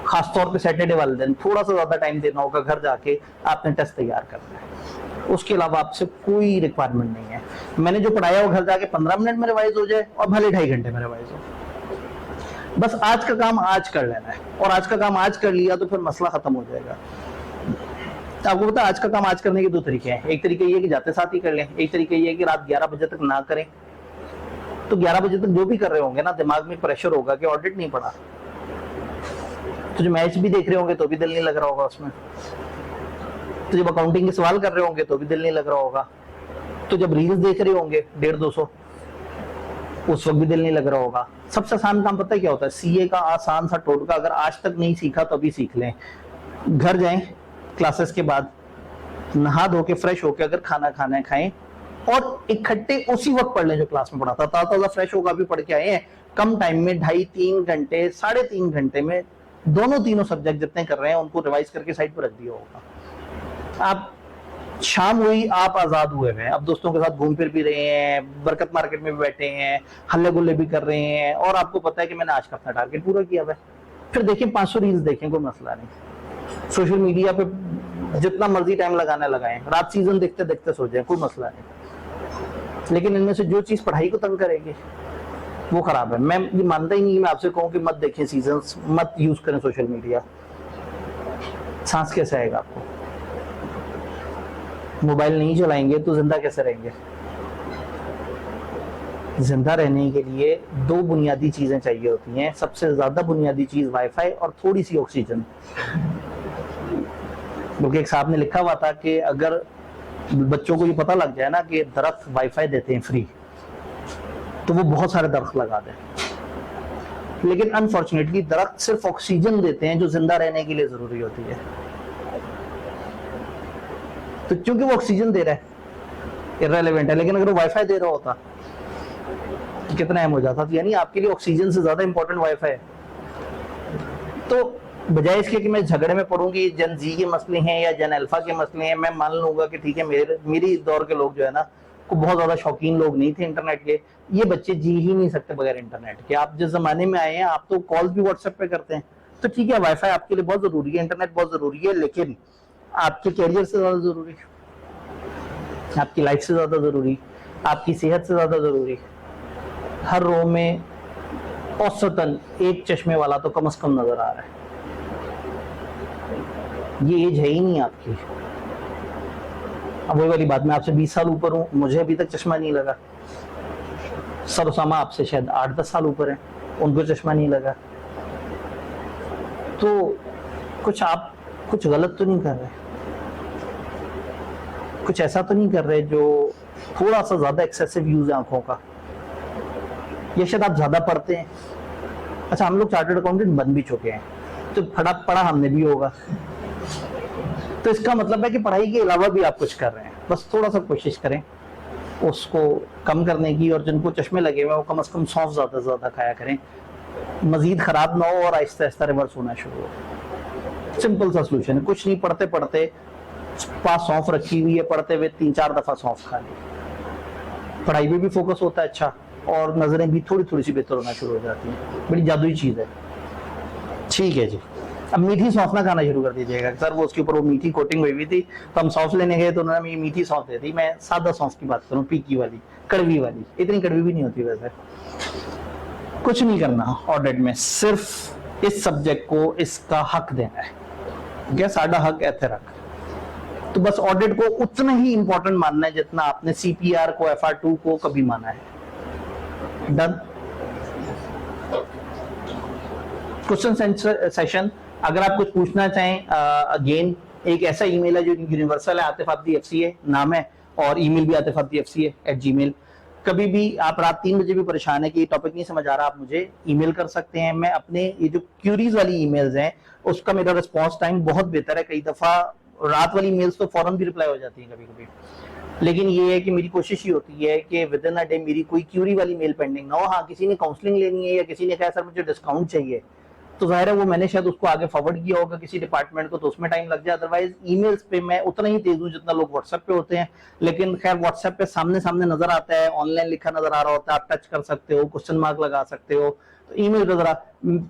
खासतौर पे सैटरडे वाले दिन थोड़ा सा ज्यादा टाइम देना होगा, घर जाके आपने टेस्ट तैयार करना है। उसके अलावा आपसे कोई रिक्वायरमेंट नहीं है। मैंने जो पढ़ाया वो घर जाके 15 मिनट में रिवाइज हो जाए और भले 2.5 घंटे में रिवाइज हो। बस आज का काम आज कर लेना है, और आज का काम आज कर लिया तो फिर मसला खत्म हो जाएगा। आपको पता है आज का काम आज करने के 2 तरीके हैं। एक तरीका ये है कि जाते साथ ही कर लें, एक तरीका ये है कि रात 11 बजे तक ना करें। तो 11 बजे तक जो भी कर रहे होंगे ना, दिमाग में प्रेशर होगा कि ऑडिट नहीं पड़ा, तो जो मैच भी देख रहे होंगे तो भी दिल नहीं लग रहा होगा उसमें, तो जब अकाउंटिंग के सवाल कर रहे होंगे तो भी दिल नहीं लग रहा होगा, तो जब रील्स देख रहे होंगे 150-200 उस वक्त भी दिल नहीं लग रहा होगा। सबसे आसान काम पता है क्या होता है? सीए का आसान सा टोटका, अगर आज तक नहीं सीखा तो अभी सीख लें। घर जाएं, क्लासेस के बाद नहा धो के फ्रेश होके अगर खाना खाना है खाएं, और इकट्ठे उसी वक्त पढ़ लें जो क्लास में पढ़ा था। ताज़ा फ्रेश होगा, अभी पढ़ के आए हैं, कम टाइम में 2.5-3 घंटे 3.5 घंटे में तीनों सब्जेक्ट जितने कर रहे हैं उनको रिवाइज करके साइड पर रख दिया होगा। आप शाम हुई, आप आजाद हुए हैं, अब दोस्तों के साथ घूम फिर भी रहे हैं, बरकत मार्केट में भी बैठे हैं, हल्ले गुल्ले भी कर रहे हैं, और आपको पता है कि मैंने आज का अपना टारगेट पूरा किया है। फिर देखें 500 रील्स देखें, कोई मसला नहीं। सोशल मीडिया पे जितना मर्जी टाइम लगाना लगाएं, रात सीजन देखते देखते सो जाए, कोई मसला नहीं। लेकिन इनमें से जो चीज पढ़ाई को तंग करेगी वो खराब है। मैं ये मानता ही नहीं, मैं आपसे कहूँ कि मत देखें सीजन्स, मत यूज करें सोशल मीडिया। सांस कैसे आएगा आपको? मोबाइल नहीं चलाएंगे तो जिंदा कैसे रहेंगे? जिंदा रहने के लिए 2 बुनियादी चीजें चाहिए होती हैं। सबसे ज्यादा बुनियादी चीज वाईफाई और थोड़ी सी ऑक्सीजन। क्योंकि एक साहब ने लिखा हुआ था कि अगर बच्चों को ये पता लग जाए ना कि दरख्त वाईफाई देते हैं फ्री, तो वो बहुत सारे दरख्त लगा दें। लेकिन अनफॉर्चुनेटली दरख्त सिर्फ ऑक्सीजन देते हैं जो जिंदा रहने के लिए जरूरी होती है। तो क्योंकि वो ऑक्सीजन दे रहा है, इररिलेवेंट है, लेकिन अगर वो वाईफाई दे रहा होता तो कितना अहम हो जाता। तो यानी आपके लिए ऑक्सीजन से ज्यादा इंपॉर्टेंट वाईफाई है। तो बजाय इसके कि मैं झगड़े में पढ़ूं कि जन जी के मसले हैं या जन अल्फा के मसले हैं, मैं मान लूंगा कि ठीक है मेरी दौर के लोग जो है ना को बहुत ज्यादा शौकीन लोग नहीं थे इंटरनेट के। ये बच्चे जी ही नहीं सकते बगैर इंटरनेट के। आप जिस जमाने में आए हैं, आप तो कॉल भी व्हाट्सएप पे करते हैं, तो ठीक है वाईफाई आपके लिए बहुत जरूरी है, इंटरनेट बहुत जरूरी है, लेकिन आपके कैरियर से ज्यादा जरूरी, आपकी लाइफ से ज्यादा जरूरी, आपकी सेहत से ज्यादा जरूरी। हर रो में औसतन 1 चश्मे वाला तो कम से कम नजर आ रहा है। ये एज है ही नहीं आपकी। अब वही वाली बात, मैं आपसे 20 साल ऊपर हूं, मुझे अभी तक चश्मा नहीं लगा। सर उसामा आपसे शायद 8-10 साल ऊपर है, उनको चश्मा नहीं लगा। तो कुछ आप कुछ गलत तो नहीं कर रहे, कुछ ऐसा तो नहीं कर रहे जो थोड़ा सा ज्यादा एक्सेसिव यूज है आंखों का, या शायद आप ज्यादा पढ़ते हैं। अच्छा, हम लोग चार्टर्ड अकाउंटेंट बन भी चुके हैं, तो पढ़ा हमने भी होगा, तो इसका मतलब है कि पढ़ाई के अलावा भी आप कुछ कर रहे हैं। बस थोड़ा सा कोशिश करें उसको कम करने की, और जिनको चश्मे लगे हुए वो कम से कम सौंफ ज्यादा से ज्यादा खाया करें, मजीद खराब ना हो और आहिस्ता आहिस्ता रिवर्स होना शुरू हो। सिंपल सा सोल्यूशन है, कुछ नहीं, पढ़ते पढ़ते पास सौंफ रखी हुई है, पढ़ते हुए 3-4 दफा सौंफ खा ली, पढ़ाई में भी फोकस होता है अच्छा, और नजरें भी थोड़ी थोड़ी सी बेहतर होना शुरू हो जाती है। बड़ी जादुई चीज है। ठीक है जी, अब मीठी सौंफ ना खाना शुरू कर दीजिएगा। सर वो उसके ऊपर वो मीठी कोटिंग हुई हुई थी, तो हम सौंफ लेने गए तो उन्होंने ये मीठी सौंफ दे दी। मैं सादा सौंफ की बात करूं, पीकी वाली, कड़वी वाली, इतनी कड़वी भी नहीं होती वैसे। कुछ नहीं करना ऑडिट में, सिर्फ इस सब्जेक्ट को इसका हक देना है, क्या साडा हक ऐसे रख। तो बस ऑडिट को उतना ही इंपॉर्टेंट मानना है जितना आपने CPR को, FR2 को कभी माना है। डन। क्वेश्चन सेशन, अगर आप कुछ पूछना चाहें, अगेन एक ऐसा ईमेल है जो यूनिवर्सल है, आतिफ अब्दी FCA नाम है, और ईमेल भी आतिफ अब्दी FCA@gmail। कभी भी आप रात 3 बजे भी परेशान है कि ये टॉपिक नहीं समझ आ रहा, आप मुझे ईमेल कर सकते हैं। मैं अपने ये जो क्यूरीज वाली ईमेल्स हैं उसका मेरा रिस्पॉन्स टाइम बहुत बेहतर है। कई दफा रात वाली ईमेल्स तो फौरन भी रिप्लाई हो जाती है कभी कभी, लेकिन ये है कि मेरी कोशिश ही होती है कि विद इन अ डे मेरी कोई क्यूरी वाली मेल पेंडिंग ना हो। हाँ, किसी ने काउंसलिंग लेनी है या किसी ने कहा सर मुझे डिस्काउंट चाहिए, तो जाहिर है वो मैंने शायद उसको आगे फॉरवर्ड किया होगा किसी डिपार्टमेंट को, तो उसमें टाइम लग जाए। अदरवाइज ईमेल्स पे मैं उतना ही तेज हूँ जितना लोग व्हाट्सएप पे होते हैं। लेकिन खैर व्हाट्सएप पे सामने सामने नजर आता है, ऑनलाइन लिखा नजर आ रहा होता है, आप टच कर सकते हो, क्वेश्चन मार्क लगा सकते हो। तो ईमेल पे जरा,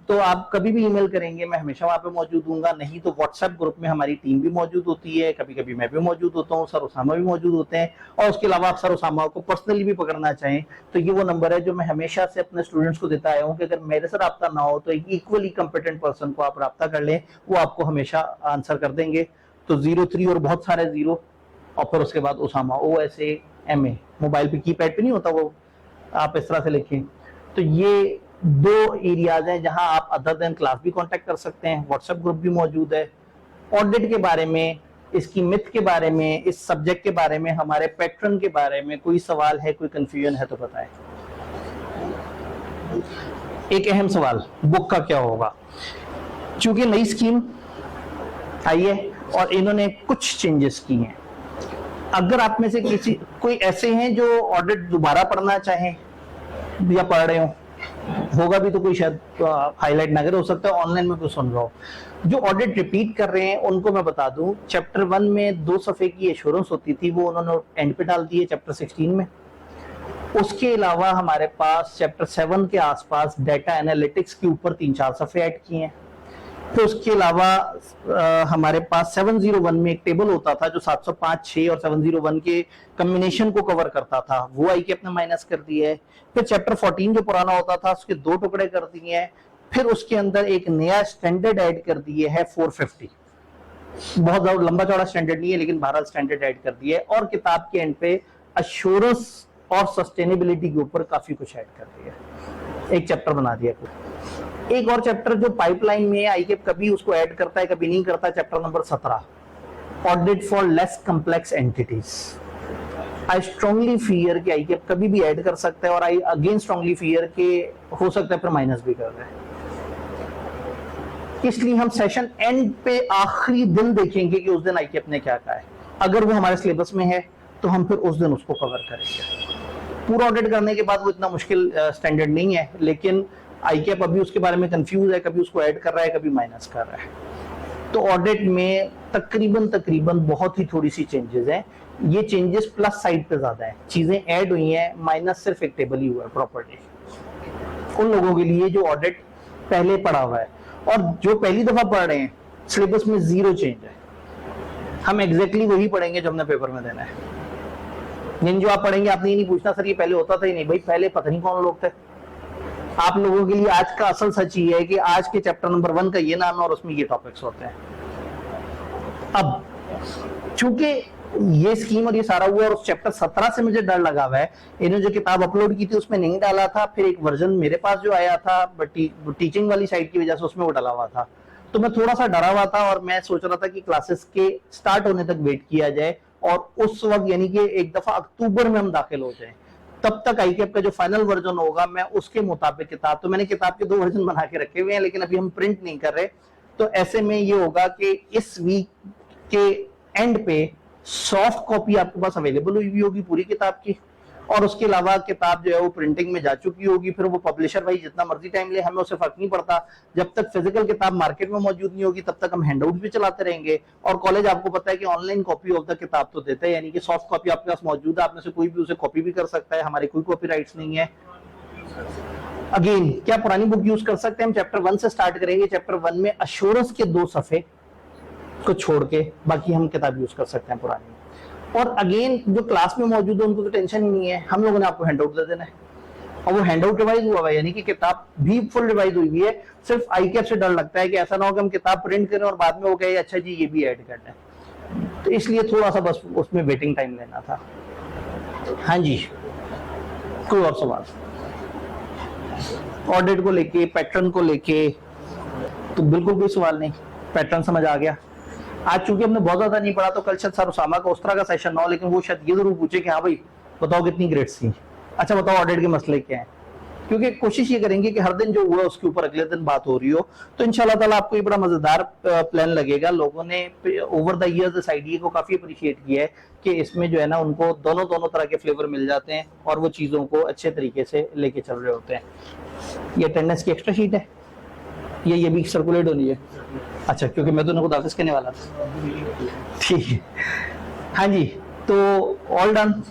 तो आप कभी भी ईमेल करेंगे मैं हमेशा वहां पे मौजूद हूँगा। नहीं तो व्हाट्सएप ग्रुप में हमारी टीम भी मौजूद होती है, कभी कभी मैं भी मौजूद होता हूँ, सर उसामा भी मौजूद होते हैं। और उसके अलावा आप सर उसामा को पर्सनली भी पकड़ना चाहें तो ये वो नंबर है जो मैं हमेशा से अपने स्टूडेंट्स को देता आया हूँ कि अगर मेरे से रब्ता ना हो तो एक इक्वली कॉम्पिटेंट पर्सन को आप रब्ता कर लें, वो आपको हमेशा आंसर कर देंगे। तो 03 और बहुत सारे 0, और फिर उसके बाद उसामा OSAMA, मोबाइल पे कीपैड पे नहीं होता वो, आप इस तरह से लिखें। तो ये 2 एरियाज हैं जहां आप अदर देन क्लास भी कांटेक्ट कर सकते हैं। व्हाट्सएप ग्रुप भी मौजूद है। ऑडिट के बारे में, इसकी मिथ के बारे में, इस सब्जेक्ट के बारे में, हमारे पैटर्न के बारे में कोई सवाल है, कोई कंफ्यूजन है तो बताएं। एक अहम सवाल, बुक का क्या होगा? चूंकि नई स्कीम आई है और इन्होंने कुछ चेंजेस की हैं, अगर आप में से किसी कोई ऐसे हैं जो ऑडिट दोबारा पढ़ना चाहें या पढ़ रहे हो, होगा भी तो कोई शायद हाईलाइट ना करे, हो सकता है ऑनलाइन में कोई सुन रहा हो, जो ऑडिट रिपीट कर रहे हैं उनको मैं बता दूं, चैप्टर 1 में 2 सफ़े की एश्योरेंस होती थी, वो उन्होंने एंड पे डाल दी है चैप्टर 16 में। उसके अलावा हमारे पास चैप्टर 7 के आसपास डाटा एनालिटिक्स के ऊपर 3-4 सफ़े ऐड किए हैं। फिर उसके अलावा हमारे पास 701 में एक टेबल होता था जो 705, 6 और 701 के कम्बिनेशन को कवर करता था, वो ICAP ने माइनस कर दिया है। फिर चैप्टर 14 जो पुराना होता था उसके 2 टुकड़े कर दिए हैं। फिर उसके अंदर एक नया स्टैंडर्ड ऐड कर दिए है 450, बहुत ज्यादा लंबा चौड़ा स्टैंडर्ड नहीं है लेकिन बहरहाल स्टैंडर्ड ऐड कर दिया है। और किताब के एंड पे अश्योरेंस और सस्टेनेबिलिटी के ऊपर काफी कुछ ऐड कर दिया है, एक चैप्टर बना दिया। एक और चैप्टर जो पाइपलाइन में है, ICAP कभी उसको ऐड करता है कभी नहीं करता, chapter number 17, audit for less complex entities. I strongly fear कि ICAP कभी भी ऐड कर सकता है, और आई अगेन स्ट्रांगली फियर कि हो सकता है फिर माइनस भी कर रहा है। इसलिए हम सेशन एंड पे आखिरी दिन देखेंगे कि उस दिन ICAP ने क्या कहा है। अगर वो हमारे सिलेबस में है तो हम फिर उस दिन उसको कवर करेंगे। पूरा ऑडिट करने के बाद वो इतना मुश्किल स्टैंडर्ड नहीं है, लेकिन ICAP अभी उसके बारे में कंफ्यूज है, कभी उसको ऐड कर रहा है कभी माइनस कर रहा है। तो ऑडिट में तकरीबन बहुत ही थोड़ी सी चेंजेस हैं। ये चेंजेस प्लस साइड पे ज्यादा है, चीजें ऐड हुई हैं, माइनस सिर्फ एक टेबल ही हुआ है प्रॉपर्टी उन लोगों के लिए जो ऑडिट पहले पढ़ा हुआ है। और जो पहली दफा पढ़ रहे हैं सिलेबस में 0 चेंज है, हम एग्जैक्टली वही पढ़ेंगे जो हमने पेपर में देना है। जो आप पढ़ेंगे आपने ये नहीं पूछना सर ये पहले होता था ही नहीं, भाई पहले पता नहीं कौन लोग थे। आप लोगों के लिए आज का असल सच ये है कि आज के चैप्टर नंबर 1 का ये नाम है और उसमें ये टॉपिक्स होते हैं। अब चूंकि ये स्कीम और ये सारा हुआ, और उस चैप्टर 17 से मुझे डर लगा हुआ है। इन्होंने जो किताब अपलोड की थी उसमें नहीं डाला था, फिर एक वर्जन मेरे पास जो आया था टीचिंग वाली साइड की वजह से उसमें वो डाला हुआ था, तो मैं थोड़ा सा डरा हुआ था और मैं सोच रहा था कि क्लासेस के स्टार्ट होने तक वेट किया जाए और उस वक्त यानी कि एक दफा अक्टूबर में हम दाखिल हो जाए, तब तक आईकेप का जो फाइनल वर्जन होगा मैं उसके मुताबिक किताब, तो मैंने किताब के 2 वर्जन बना के रखे हुए हैं लेकिन अभी हम प्रिंट नहीं कर रहे। तो ऐसे में ये होगा कि इस वीक के एंड पे सॉफ्ट कॉपी आपके पास अवेलेबल हुई होगी पूरी किताब की, और उसके अलावा किताब जो है वो प्रिंटिंग में जा चुकी होगी। फिर वो पब्लिशर भाई जितना मर्जी टाइम ले, हमें उससे फर्क नहीं पड़ता। जब तक फिजिकल किताब मार्केट में मौजूद नहीं होगी तब तक हम हैंडआउट भी चलाते रहेंगे। और कॉलेज आपको पता है कि ऑनलाइन कॉपी ऑफ द किताब तो देता है, यानी कि सॉफ्ट कॉपी आपके पास मौजूद है, आप में से कोई भी उसे कॉपी भी कर सकता है, हमारे कोई कॉपीराइट्स नहीं है। अगेन क्या पुरानी बुक यूज कर सकते हैं? हम चैप्टर 1 से स्टार्ट करेंगे। चैप्टर 1 में अश्योरेंस के 2 सफे को छोड़ के बाकी हम किताब यूज कर सकते हैं पुरानी। और अगेन जो क्लास में मौजूद है उनको तो टेंशन ही नहीं है, हम लोगों ने आपको हैंडआउट दे देना है और वो हैंडआउट रिवाइज हुआ है, यानी कि किताब भी फुल रिवाइज हुई है। सिर्फ आईकेप से डर लगता है कि ऐसा ना हो कि हम किताब प्रिंट करें और बाद में वो कहे अच्छा जी ये भी ऐड करना है, तो इसलिए थोड़ा सा बस उसमें वेटिंग टाइम लेना था। हाँ जी, कोई और सवाल? ऑडिट को लेके, पैटर्न को लेके तो बिल्कुल कोई सवाल नहीं, पैटर्न समझ आ गया। आज चूंकि हमने बहुत ज्यादा नहीं पढ़ा तो कल शायद सर उसामा का उस तरह का सेशन ना हो, लेकिन वो शायद ये जरूर पूछे कि हाँ भाई बताओ कितनी ग्रेड्स थी, अच्छा बताओ ऑडिट के मसले क्या हैं, क्योंकि कोशिश ये करेंगे कि हर दिन जो हुआ उसके ऊपर अगले दिन बात हो रही हो। तो इंशाल्लाह ताला आपको ये बड़ा मजेदार प्लान लगेगा। लोगों ने ओवर द इयर्स इस आइडिया को काफी अप्रिशिएट किया है कि इसमें जो है ना उनको दोनों तरह के फ्लेवर मिल जाते हैं और वो चीजों को अच्छे तरीके से लेके चल रहे होते हैं। ये अटेंडेंस की एक्स्ट्रा शीट है, ये भी सर्कुलेट होनी है। अच्छा, क्योंकि मैं तो खुद ऑफिस करने वाला था। ठीक है, हाँ जी, तो ऑल डन।